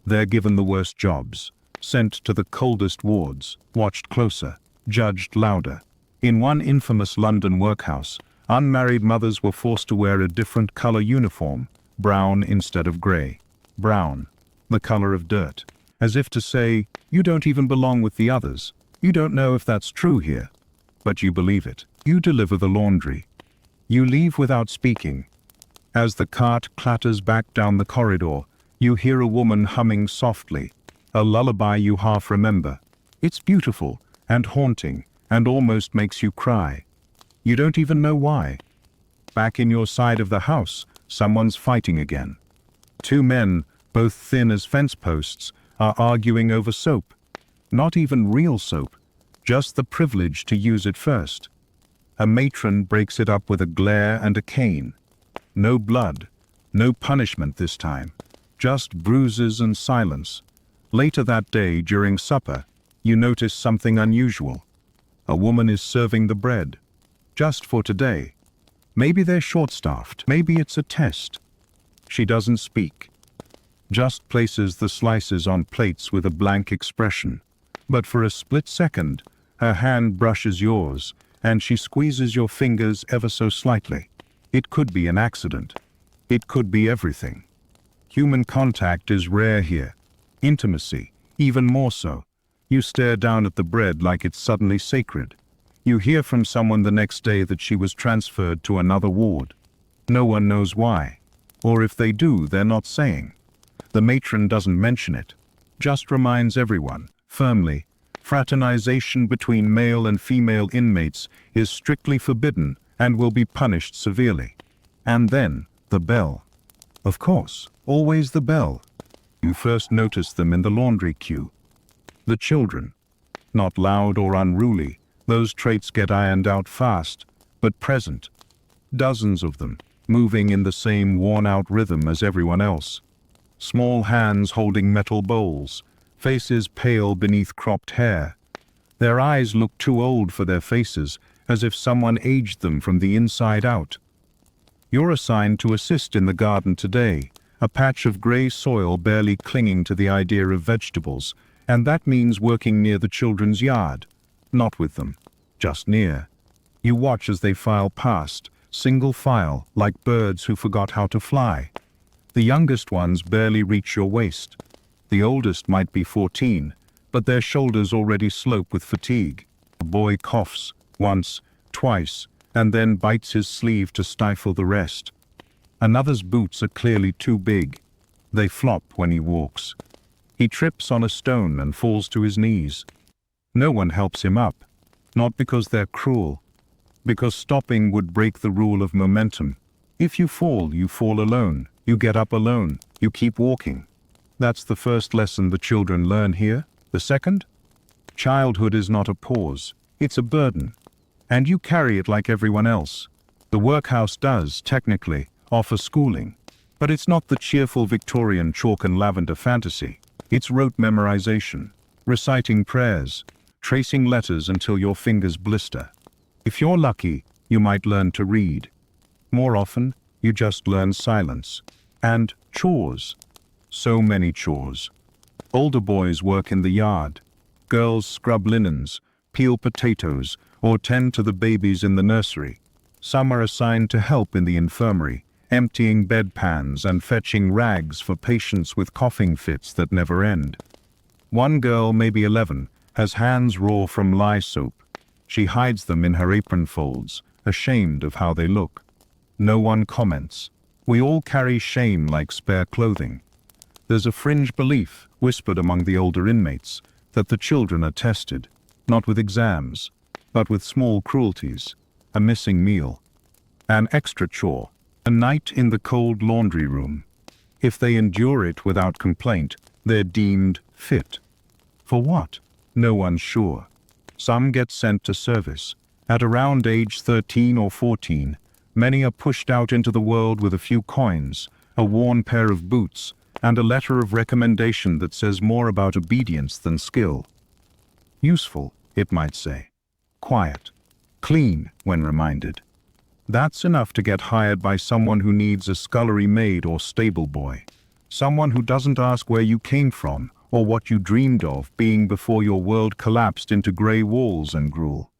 They're given the worst jobs, sent to the coldest wards, watched closer, judged louder. In one infamous London workhouse, unmarried mothers were forced to wear a different color uniform, brown instead of gray. Brown, the color of dirt, as if to say, you don't even belong with the others. You don't know if that's true here, but you believe it. You deliver the laundry. You leave without speaking. As the cart clatters back down the corridor, you hear a woman humming softly, a lullaby you half remember. It's beautiful, and haunting, and almost makes you cry. You don't even know why. Back in your side of the house, someone's fighting again. Two men, both thin as fence posts, are arguing over soap. Not even real soap, just the privilege to use it first. A matron breaks it up with a glare and a cane. No blood, no punishment this time, just bruises and silence. Later that day, during supper, you notice something unusual. A woman is serving the bread. Just for today. Maybe they're short-staffed, maybe it's a test. She doesn't speak. Just places the slices on plates with a blank expression. But for a split second, her hand brushes yours, and she squeezes your fingers ever so slightly. It could be an accident. It could be everything. Human contact is rare here. Intimacy, even more so. You stare down at the bread like it's suddenly sacred. You hear from someone the next day that she was transferred to another ward. No one knows why. Or if they do, they're not saying. The matron doesn't mention it. Just reminds everyone, firmly, fraternization between male and female inmates is strictly forbidden and will be punished severely. And then, the bell. Of course, always the bell. You first notice them in the laundry queue. The children. Not loud or unruly, those traits get ironed out fast, but present. Dozens of them, moving in the same worn-out rhythm as everyone else. Small hands holding metal bowls, faces pale beneath cropped hair. Their eyes look too old for their faces, as if someone aged them from the inside out. You're assigned to assist in the garden today, a patch of grey soil barely clinging to the idea of vegetables, and that means working near the children's yard. Not with them, just near. You watch as they file past, single file, like birds who forgot how to fly. The youngest ones barely reach your waist. The oldest might be 14, but their shoulders already slope with fatigue. A boy coughs, once, twice, and then bites his sleeve to stifle the rest. Another's boots are clearly too big. They flop when he walks. He trips on a stone and falls to his knees. No one helps him up, not because they're cruel, because stopping would break the rule of momentum. If you fall alone. You get up alone. You keep walking. That's the first lesson the children learn here. The second? Childhood is not a pause. It's a burden. And you carry it like everyone else. The workhouse does, technically, offer schooling. But it's not the cheerful Victorian chalk and lavender fantasy. It's rote memorization, reciting prayers, tracing letters until your fingers blister. If you're lucky, you might learn to read. More often, you just learn silence. And chores. So many chores. Older boys work in the yard. Girls scrub linens, peel potatoes, or tend to the babies in the nursery. Some are assigned to help in the infirmary, emptying bedpans and fetching rags for patients with coughing fits that never end. One girl, maybe 11, has hands raw from lye soap. She hides them in her apron folds, ashamed of how they look. No one comments. We all carry shame like spare clothing. There's a fringe belief, whispered among the older inmates, that the children are tested, not with exams, but with small cruelties, a missing meal, an extra chore, a night in the cold laundry room. If they endure it without complaint, they're deemed fit. For what? No one's sure. Some get sent to service. At around age 13 or 14, many are pushed out into the world with a few coins, a worn pair of boots, and a letter of recommendation that says more about obedience than skill. Useful, it might say. Quiet. Clean, when reminded. That's enough to get hired by someone who needs a scullery maid or stable boy. Someone who doesn't ask where you came from or what you dreamed of being before your world collapsed into grey walls and gruel.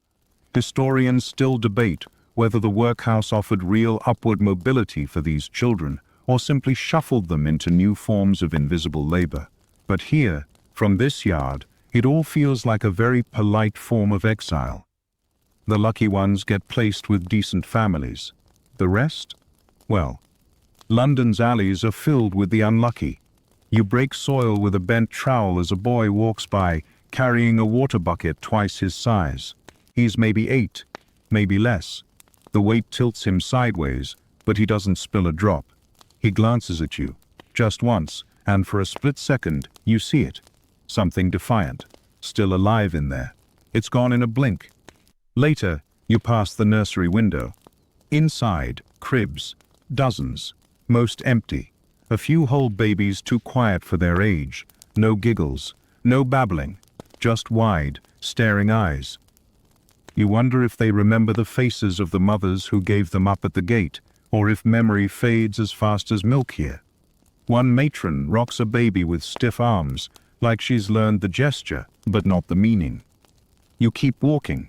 Historians still debate whether the workhouse offered real upward mobility for these children or simply shuffled them into new forms of invisible labor. But here, from this yard, it all feels like a very polite form of exile. The lucky ones get placed with decent families. The rest? Well, London's alleys are filled with the unlucky. You break soil with a bent trowel as a boy walks by, carrying a water bucket twice his size. He's maybe 8, maybe less. The weight tilts him sideways, but he doesn't spill a drop. He glances at you, just once, and for a split second, you see it. Something defiant, still alive in there. It's gone in a blink. Later, you pass the nursery window. Inside, cribs, dozens, most empty. A few whole babies too quiet for their age. No giggles, no babbling, just wide, staring eyes. You wonder if they remember the faces of the mothers who gave them up at the gate, or if memory fades as fast as milk here. One matron rocks a baby with stiff arms, like she's learned the gesture, but not the meaning. You keep walking.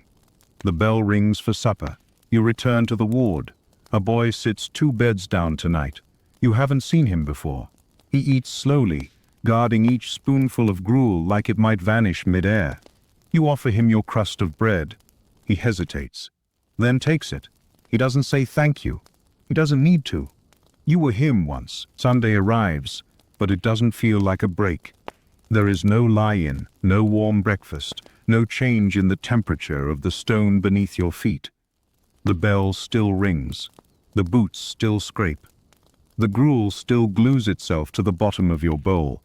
The bell rings for supper. You return to the ward. A boy sits 2 beds down tonight. You haven't seen him before. He eats slowly, guarding each spoonful of gruel like it might vanish mid-air. You offer him your crust of bread. He hesitates, then takes it. He doesn't say thank you. He doesn't need to. You were him once. Sunday arrives, but it doesn't feel like a break. There is no lie-in, no warm breakfast, no change in the temperature of the stone beneath your feet. The bell still rings. The boots still scrape. The gruel still glues itself to the bottom of your bowl.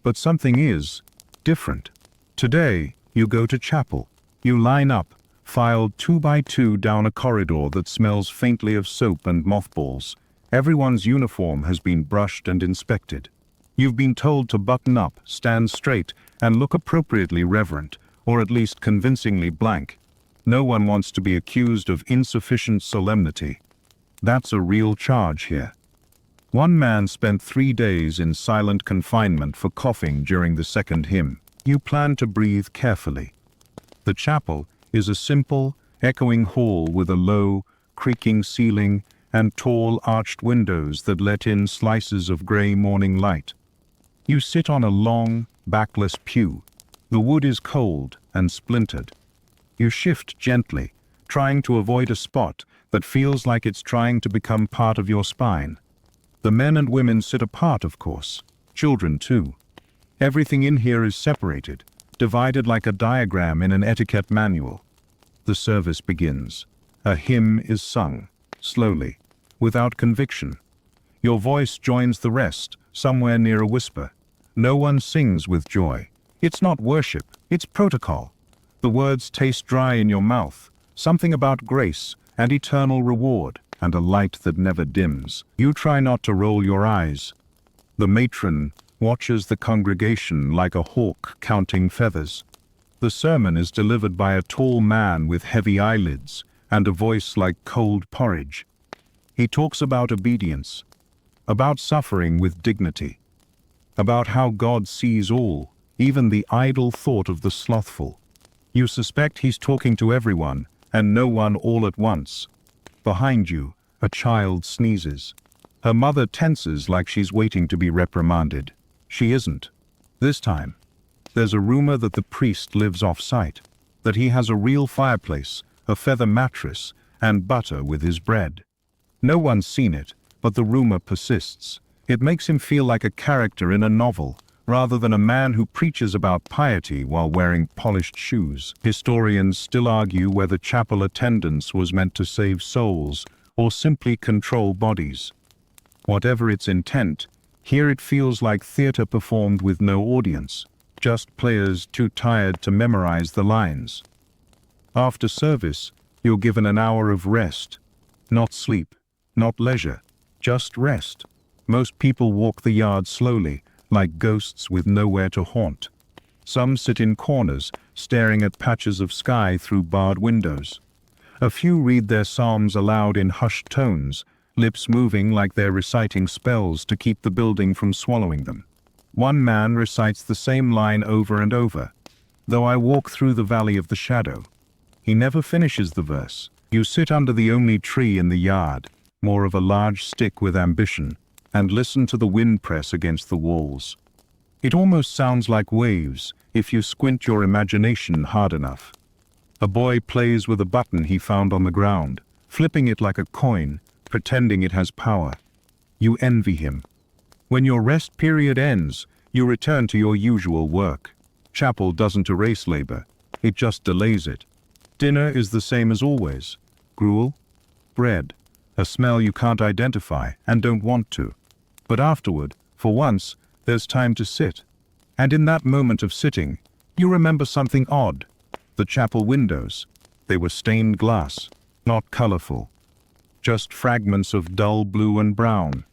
But something is different. Today, you go to chapel. You line up, filed 2 by 2 down a corridor that smells faintly of soap and mothballs. Everyone's uniform has been brushed and inspected. You've been told to button up, stand straight, and look appropriately reverent, or at least convincingly blank. No one wants to be accused of insufficient solemnity. That's a real charge here. One man spent 3 days in silent confinement for coughing during the second hymn. You plan to breathe carefully. The chapel is a simple, echoing hall with a low, creaking ceiling and tall, arched windows that let in slices of gray morning light. You sit on a long, backless pew. The wood is cold and splintered. You shift gently, trying to avoid a spot that feels like it's trying to become part of your spine. The men and women sit apart, of course. Children, too. Everything in here is separated, divided like a diagram in an etiquette manual. The service begins. A hymn is sung, slowly, without conviction. Your voice joins the rest, somewhere near a whisper. No one sings with joy. It's not worship, it's protocol. The words taste dry in your mouth, something about grace and eternal reward, and a light that never dims. You try not to roll your eyes. The matron watches the congregation like a hawk counting feathers. The sermon is delivered by a tall man with heavy eyelids and a voice like cold porridge. He talks about obedience, about suffering with dignity, about how God sees all, even the idle thought of the slothful. You suspect he's talking to everyone, and no one all at once. Behind you, a child sneezes. Her mother tenses like she's waiting to be reprimanded. She isn't. This time, there's a rumor that the priest lives off-site, that he has a real fireplace, a feather mattress, and butter with his bread. No one's seen it, but the rumor persists. It makes him feel like a character in a novel, rather than a man who preaches about piety while wearing polished shoes. Historians still argue whether chapel attendance was meant to save souls or simply control bodies. Whatever its intent, here it feels like theater performed with no audience, just players too tired to memorize the lines. After service, you're given an hour of rest. Not sleep, not leisure, just rest. Most people walk the yard slowly, like ghosts with nowhere to haunt. Some sit in corners, staring at patches of sky through barred windows. A few read their psalms aloud in hushed tones, lips moving like they're reciting spells to keep the building from swallowing them. One man recites the same line over and over, "Though I walk through the valley of the shadow." He never finishes the verse. You sit under the only tree in the yard, more of a large stick with ambition, and listen to the wind press against the walls. It almost sounds like waves, if you squint your imagination hard enough. A boy plays with a button he found on the ground, flipping it like a coin, pretending it has power. You envy him. When your rest period ends, you return to your usual work. Chapel doesn't erase labor, it just delays it. Dinner is the same as always. Gruel, bread, a smell you can't identify and don't want to. But afterward, for once, there's time to sit. And in that moment of sitting, you remember something odd. The chapel windows. They were stained glass, not colorful. Just fragments of dull blue and brown,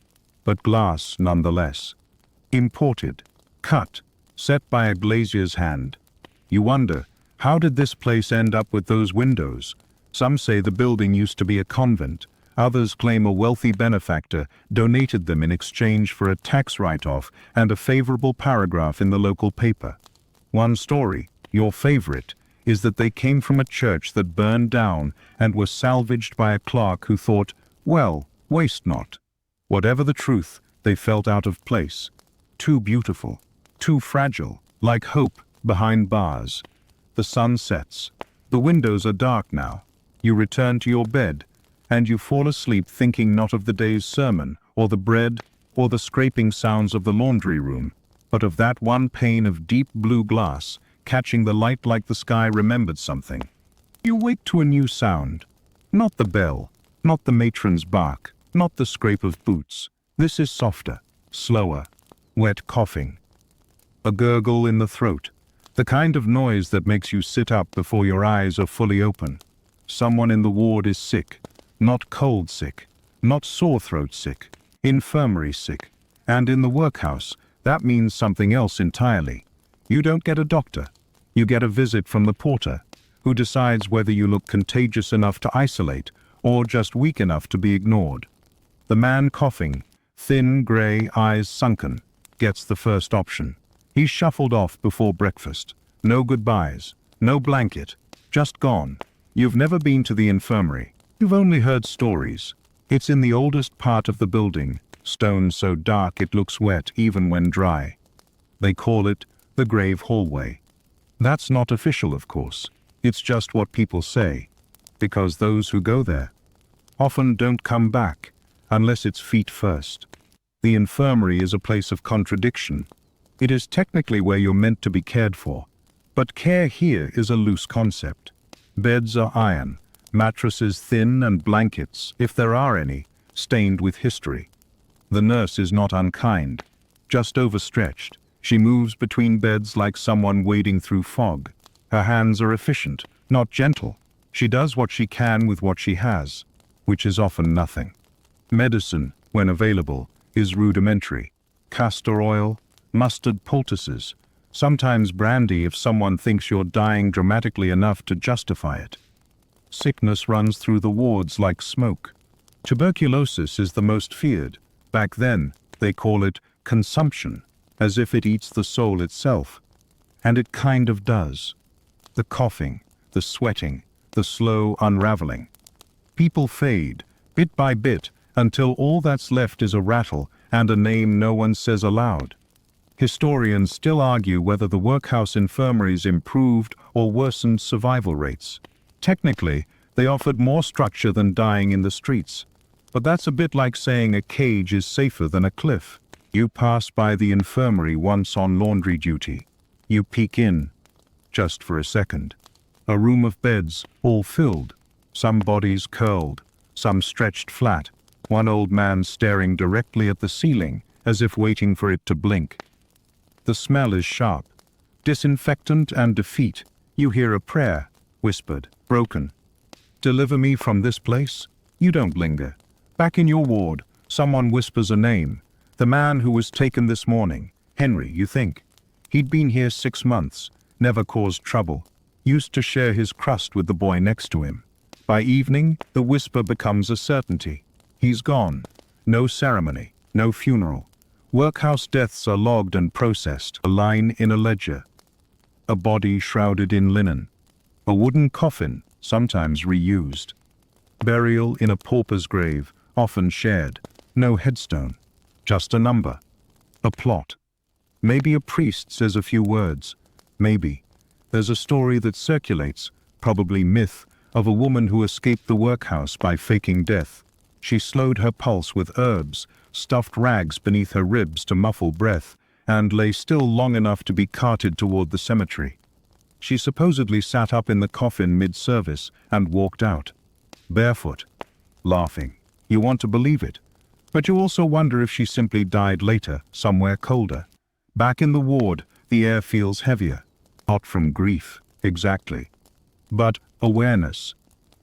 but glass nonetheless. Imported, cut, set by a glazier's hand. You wonder, how did this place end up with those windows? Some say the building used to be a convent. Others claim a wealthy benefactor donated them in exchange for a tax write-off and a favorable paragraph in the local paper. One story, your favorite, is that they came from a church that burned down and were salvaged by a clerk who thought, well, waste not. Whatever the truth, they felt out of place. Too beautiful, too fragile, like hope behind bars. The sun sets. The windows are dark now. You return to your bed, and you fall asleep thinking not of the day's sermon, or the bread, or the scraping sounds of the laundry room, but of that one pane of deep blue glass, catching the light like the sky remembered something. You wake to a new sound. Not the bell, not the matron's bark, not the scrape of boots. This is softer, slower, wet coughing. A gurgle in the throat, the kind of noise that makes you sit up before your eyes are fully open. Someone in the ward is sick, not cold sick, not sore throat sick, infirmary sick. And in the workhouse, that means something else entirely. You don't get a doctor. You get a visit from the porter, who decides whether you look contagious enough to isolate or just weak enough to be ignored. The man coughing, thin, grey, eyes sunken, gets the first option. He's shuffled off before breakfast. No goodbyes, no blanket, just gone. You've never been to the infirmary. You've only heard stories. It's in the oldest part of the building, stone so dark it looks wet even when dry. They call it the grave hallway. That's not official, of course. It's just what people say, because those who go there often don't come back unless it's feet first. The infirmary is a place of contradiction. It is technically where you're meant to be cared for, but care here is a loose concept. Beds are iron, mattresses thin, and blankets, if there are any, stained with history. The nurse is not unkind, just overstretched. She moves between beds like someone wading through fog. Her hands are efficient, not gentle. She does what she can with what she has, which is often nothing. Medicine, when available, is rudimentary. Castor oil, mustard poultices, sometimes brandy if someone thinks you're dying dramatically enough to justify it. Sickness runs through the wards like smoke. Tuberculosis is the most feared. Back then, they call it consumption, as if it eats the soul itself. And it kind of does. The coughing, the sweating, the slow unraveling. People fade, bit by bit, until all that's left is a rattle and a name no one says aloud. Historians still argue whether the workhouse infirmaries improved or worsened survival rates. Technically, they offered more structure than dying in the streets. But that's a bit like saying a cage is safer than a cliff. You pass by the infirmary once on laundry duty. You peek in, just for a second. A room of beds, all filled. Some bodies curled, some stretched flat. One old man staring directly at the ceiling, as if waiting for it to blink. The smell is sharp. Disinfectant and defeat. You hear a prayer, whispered, broken. Deliver me from this place? You don't linger. Back in your ward, someone whispers a name. The man who was taken this morning. Henry, you think. He'd been here 6 months, never caused trouble. Used to share his crust with the boy next to him. By evening, the whisper becomes a certainty. He's gone. No ceremony, no funeral. Workhouse deaths are logged and processed, a line in a ledger. A body shrouded in linen. A wooden coffin, sometimes reused. Burial in a pauper's grave, often shared. No headstone, just a number. A plot. Maybe a priest says a few words. Maybe. There's a story that circulates, probably myth, of a woman who escaped the workhouse by faking death. She slowed her pulse with herbs, stuffed rags beneath her ribs to muffle breath, and lay still long enough to be carted toward the cemetery. She supposedly sat up in the coffin mid-service and walked out, barefoot, laughing. You want to believe it, but you also wonder if she simply died later, somewhere colder. Back in the ward, the air feels heavier. Not from grief, exactly, but awareness.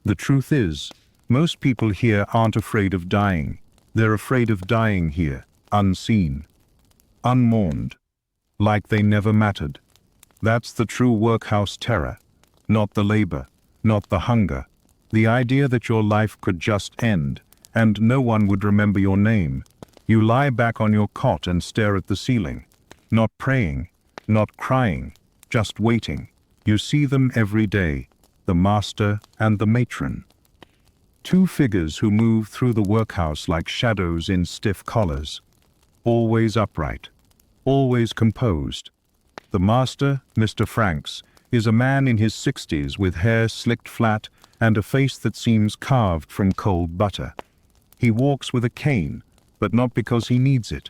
The truth is, most people here aren't afraid of dying. They're afraid of dying here, unseen, unmourned, like they never mattered. That's the true workhouse terror, not the labor, not the hunger. The idea that your life could just end, and no one would remember your name. You lie back on your cot and stare at the ceiling, not praying, not crying, just waiting. You see them every day, the master and the matron. Two figures who move through the workhouse like shadows in stiff collars. Always upright, always composed. The master, Mr. Franks, is a man in his 60s with hair slicked flat and a face that seems carved from cold butter. He walks with a cane, but not because he needs it.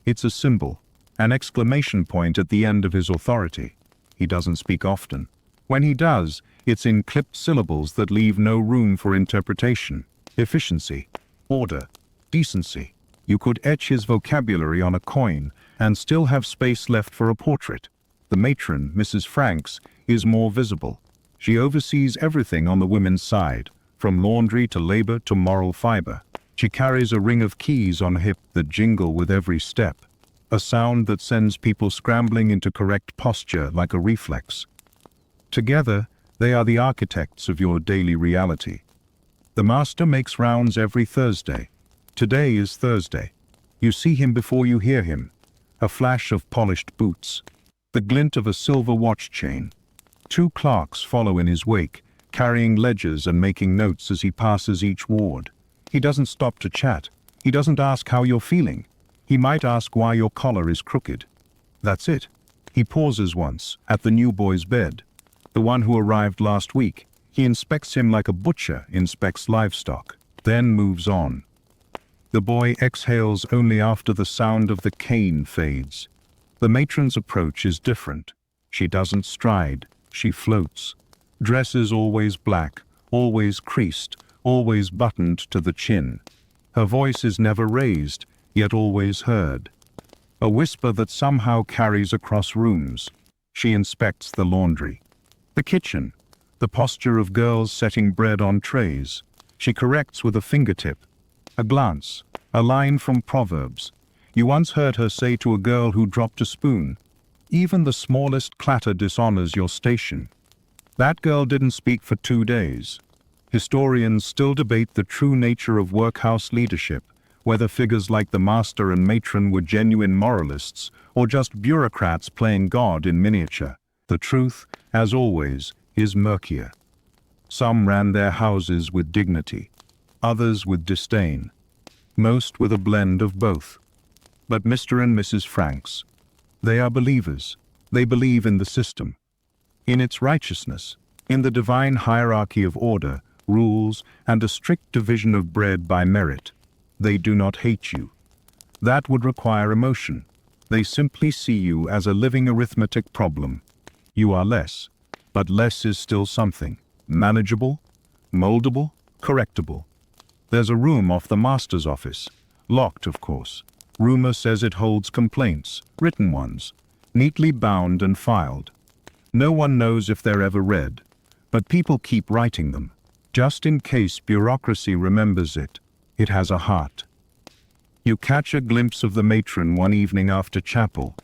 It's a symbol, an exclamation point at the end of his authority. He doesn't speak often. When he does, it's in clipped syllables that leave no room for interpretation. Efficiency, order, decency. You could etch his vocabulary on a coin and still have space left for a portrait. The matron, Mrs. Franks, is more visible. She oversees everything on the women's side, from laundry to labor to moral fiber. She carries a ring of keys on her hip that jingle with every step, a sound that sends people scrambling into correct posture like a reflex. Together, they are the architects of your daily reality. The master makes rounds every Thursday. Today is Thursday. You see him before you hear him. A flash of polished boots, the glint of a silver watch chain. Two clerks follow in his wake, carrying ledgers and making notes as he passes each ward. He doesn't stop to chat. He doesn't ask how you're feeling. He might ask why your collar is crooked. That's it. He pauses once, at the new boy's bed, the one who arrived last week. He inspects him like a butcher inspects livestock, then moves on. The boy exhales only after the sound of the cane fades. The matron's approach is different. She doesn't stride, she floats. Dresses always black, always creased, always buttoned to the chin. Her voice is never raised, yet always heard. A whisper that somehow carries across rooms. She inspects the laundry, the kitchen, the posture of girls setting bread on trays. She corrects with a fingertip, a glance, a line from Proverbs. You once heard her say to a girl who dropped a spoon, "Even the smallest clatter dishonors your station." That girl didn't speak for 2 days. Historians still debate the true nature of workhouse leadership, whether figures like the master and matron were genuine moralists or just bureaucrats playing God in miniature. The truth, as always, is murkier. Some ran their houses with dignity, others with disdain, most with a blend of both. But Mr. and Mrs. Franks, they are believers. They believe in the system, in its righteousness, in the divine hierarchy of order, rules, and a strict division of bread by merit. They do not hate you. That would require emotion. They simply see you as a living arithmetic problem. You are less, but less is still something. Manageable, moldable, correctable. There's a room off the master's office. Locked, of course. Rumor says it holds complaints, written ones, neatly bound and filed. No one knows if they're ever read, but people keep writing them, just in case bureaucracy remembers it. It has a heart. You catch a glimpse of the matron one evening after chapel.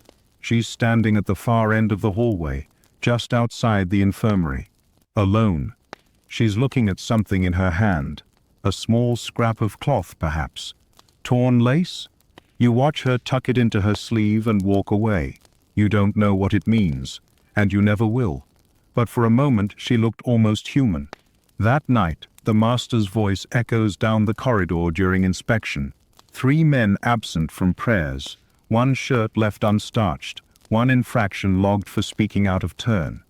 She's standing at the far end of the hallway, just outside the infirmary. Alone. She's looking at something in her hand. A small scrap of cloth, perhaps. Torn lace? You watch her tuck it into her sleeve and walk away. You don't know what it means, and you never will. But for a moment she looked almost human. That night, the master's voice echoes down the corridor during inspection. 3 men absent from prayers, 1 shirt left unstarched, 1 infraction logged for speaking out of turn.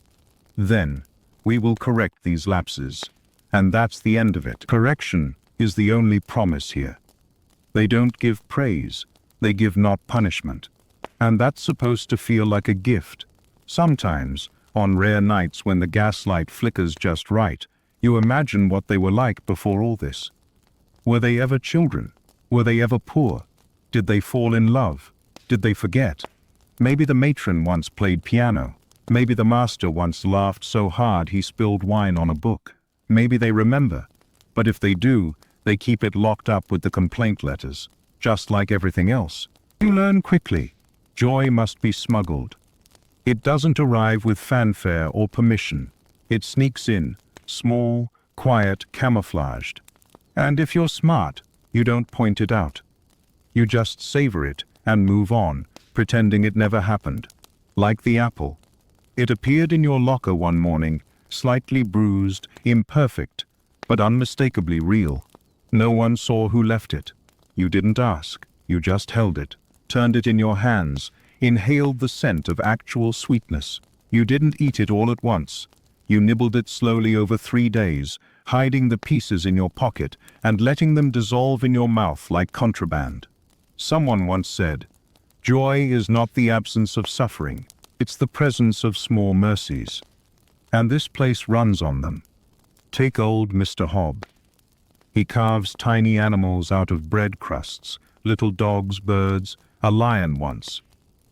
Then, we will correct these lapses. And that's the end of it. Correction is the only promise here. They don't give praise, they give not punishment. And that's supposed to feel like a gift. Sometimes, on rare nights when the gaslight flickers just right, you imagine what they were like before all this. Were they ever children? Were they ever poor? Did they fall in love? Did they forget? Maybe the matron once played piano. Maybe the master once laughed so hard he spilled wine on a book. Maybe they remember. But if they do, they keep it locked up with the complaint letters. Just like everything else. You learn quickly. Joy must be smuggled. It doesn't arrive with fanfare or permission. It sneaks in, small, quiet, camouflaged. And if you're smart, you don't point it out. You just savor it and move on, pretending it never happened. Like the apple. It appeared in your locker one morning, slightly bruised, imperfect, but unmistakably real. No one saw who left it. You didn't ask. You just held it, turned it in your hands, inhaled the scent of actual sweetness. You didn't eat it all at once. You nibbled it slowly over 3 days, hiding the pieces in your pocket and letting them dissolve in your mouth like contraband. Someone once said, "Joy is not the absence of suffering, it's the presence of small mercies." And this place runs on them. Take old Mr. Hobb. He carves tiny animals out of bread crusts, little dogs, birds, a lion once.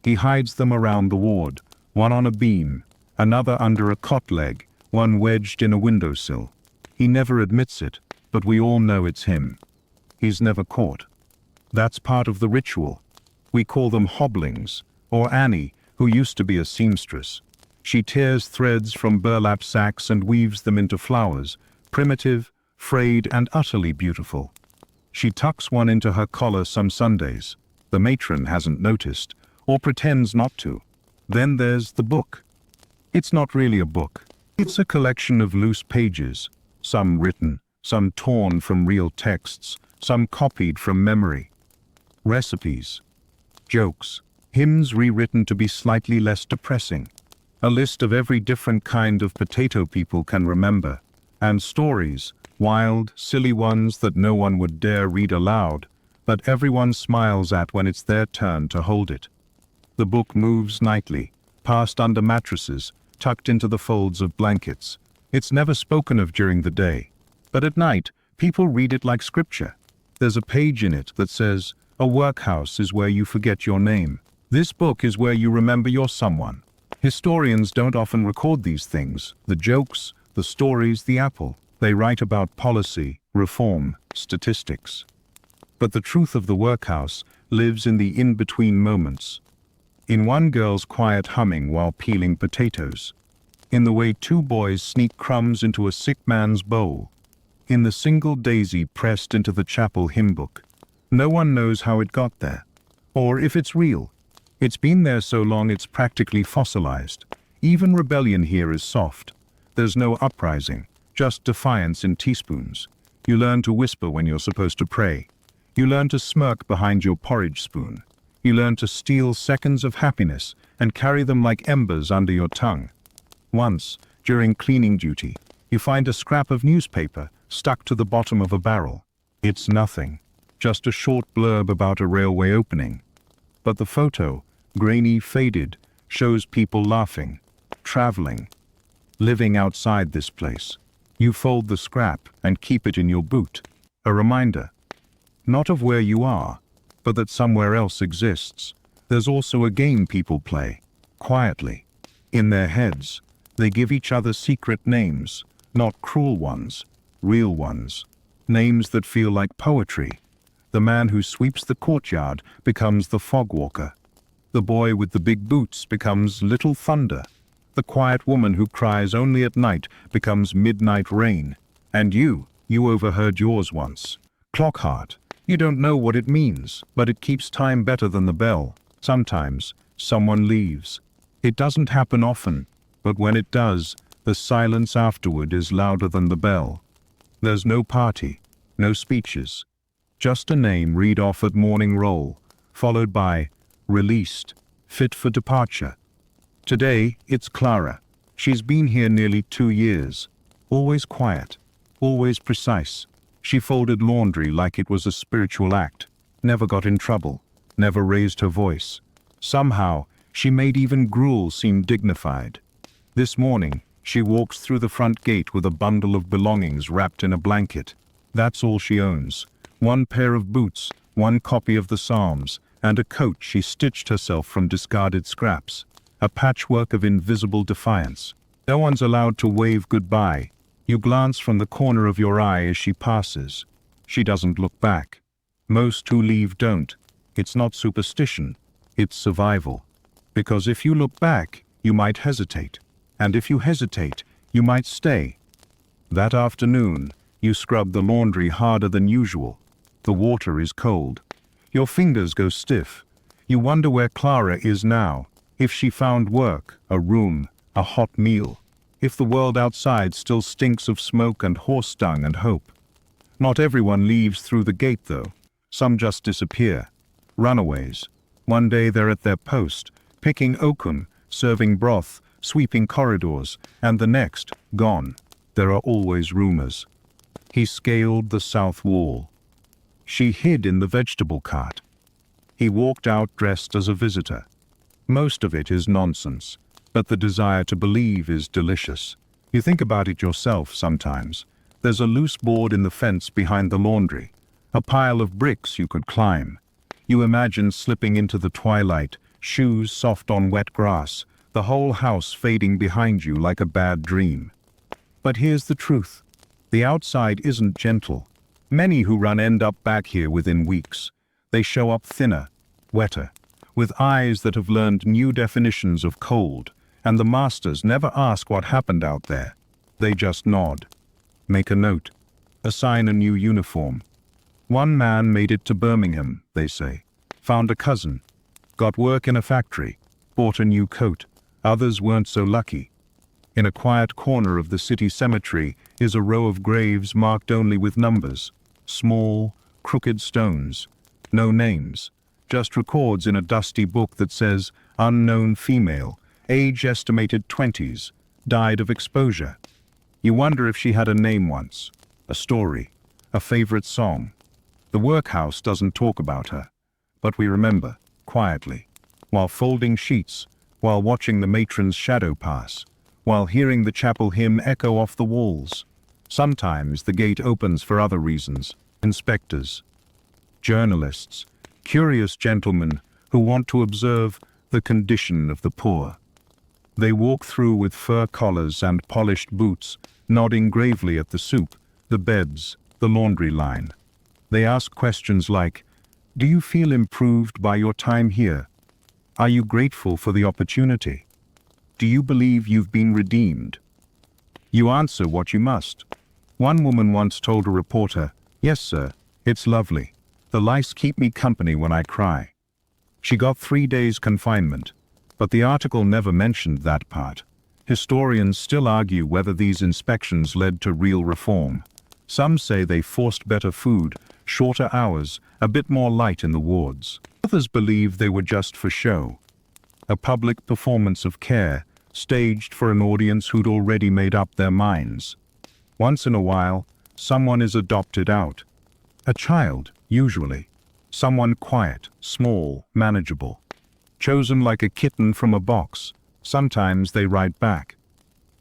He hides them around the ward, one on a beam, another under a cot leg, one wedged in a windowsill. He never admits it, but we all know it's him. He's never caught. That's part of the ritual. We call them hobblings, or Annie, who used to be a seamstress. She tears threads from burlap sacks and weaves them into flowers, primitive, frayed, and utterly beautiful. She tucks one into her collar some Sundays. The matron hasn't noticed, or pretends not to. Then there's the book. It's not really a book. It's a collection of loose pages, some written, some torn from real texts, some copied from memory. Recipes, jokes, hymns rewritten to be slightly less depressing. A list of every different kind of potato people can remember, and stories, wild, silly ones that no one would dare read aloud, but everyone smiles at when it's their turn to hold it. The book moves nightly, passed under mattresses, tucked into the folds of blankets. It's never spoken of during the day, but at night, people read it like scripture. There's a page in it that says, "A workhouse is where you forget your name. This book is where you remember you're someone." Historians don't often record these things, the jokes, the stories, the apple. They write about policy, reform, statistics. But the truth of the workhouse lives in the in-between moments. In one girl's quiet humming while peeling potatoes. In the way 2 boys sneak crumbs into a sick man's bowl. In the single daisy pressed into the chapel hymn book. No one knows how it got there, or if it's real. It's been there so long it's practically fossilized. Even rebellion here is soft. There's no uprising, just defiance in teaspoons. You learn to whisper when you're supposed to pray. You learn to smirk behind your porridge spoon. You learn to steal seconds of happiness and carry them like embers under your tongue. Once, during cleaning duty, you find a scrap of newspaper stuck to the bottom of a barrel. It's nothing, just a short blurb about a railway opening. But the photo, grainy, faded, shows people laughing, traveling, living outside this place. You fold the scrap and keep it in your boot. A reminder, not of where you are, but that somewhere else exists. There's also a game people play, quietly. In their heads, they give each other secret names, not cruel ones, real ones. Names that feel like poetry. The man who sweeps the courtyard becomes the fog walker. The boy with the big boots becomes Little Thunder. The quiet woman who cries only at night becomes Midnight Rain. And you overheard yours once. Clockheart. You don't know what it means, but it keeps time better than the bell. Sometimes, someone leaves. It doesn't happen often, but when it does, the silence afterward is louder than the bell. There's no party, no speeches. Just a name read off at morning roll, followed by released, fit for departure. Today, it's Clara. She's been here nearly 2 years. Always quiet, always precise. She folded laundry like it was a spiritual act, never got in trouble, never raised her voice. Somehow, she made even gruel seem dignified. This morning, she walks through the front gate with a bundle of belongings wrapped in a blanket. That's all she owns. One pair of boots, one copy of the Psalms, and a coat she stitched herself from discarded scraps. A patchwork of invisible defiance. No one's allowed to wave goodbye. You glance from the corner of your eye as she passes. She doesn't look back. Most who leave don't. It's not superstition. It's survival. Because if you look back, you might hesitate. And if you hesitate, you might stay. That afternoon, you scrub the laundry harder than usual. The water is cold. Your fingers go stiff. You wonder where Clara is now, if she found work, a room, a hot meal, if the world outside still stinks of smoke and horse dung and hope. Not everyone leaves through the gate, though. Some just disappear. Runaways. One day they're at their post, picking oakum, serving broth, sweeping corridors, and the next, gone. There are always rumors. He scaled the south wall. She hid in the vegetable cart. He walked out dressed as a visitor. Most of it is nonsense, but the desire to believe is delicious. You think about it yourself sometimes. There's a loose board in the fence behind the laundry, a pile of bricks you could climb. You imagine slipping into the twilight, shoes soft on wet grass, the whole house fading behind you like a bad dream. But here's the truth. The outside isn't gentle. Many who run end up back here within weeks. They show up thinner, wetter, with eyes that have learned new definitions of cold, and the masters never ask what happened out there. They just nod. Make a note. Assign a new uniform. One man made it to Birmingham, they say. Found a cousin. Got work in a factory. Bought a new coat. Others weren't so lucky. In a quiet corner of the city cemetery is a row of graves marked only with numbers. Small, crooked stones. No names. Just records in a dusty book that says, unknown female, age estimated 20s, died of exposure. You wonder if she had a name once, a story, a favorite song. The workhouse doesn't talk about her, but we remember, quietly, while folding sheets, while watching the matron's shadow pass, while hearing the chapel hymn echo off the walls. Sometimes the gate opens for other reasons. Inspectors, journalists, curious gentlemen who want to observe the condition of the poor. They walk through with fur collars and polished boots, nodding gravely at the soup, the beds, the laundry line. They ask questions like, do you feel improved by your time here? Are you grateful for the opportunity? Do you believe you've been redeemed? You answer what you must. One woman once told a reporter, yes, sir, it's lovely. The lice keep me company when I cry. She got 3 days confinement, but the article never mentioned that part. Historians still argue whether these inspections led to real reform. Some say they forced better food, shorter hours, a bit more light in the wards. Others believe they were just for show. A public performance of care, staged for an audience who'd already made up their minds. Once in a while, someone is adopted out. A child, usually. Someone quiet, small, manageable. Chosen like a kitten from a box. Sometimes they write back.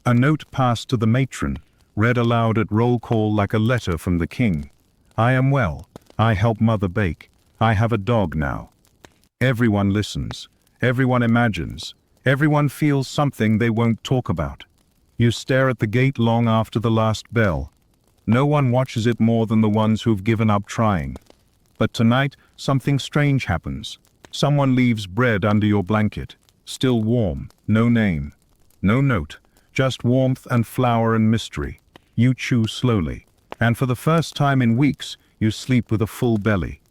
A note passed to the matron, read aloud at roll call like a letter from the king. I am well. I help mother bake. I have a dog now. Everyone listens. Everyone imagines. Everyone feels something they won't talk about. You stare at the gate long after the last bell. No one watches it more than the ones who've given up trying. But tonight, something strange happens. Someone leaves bread under your blanket. Still warm, no name, no note, just warmth and flour and mystery. You chew slowly, and for the first time in weeks, you sleep with a full belly.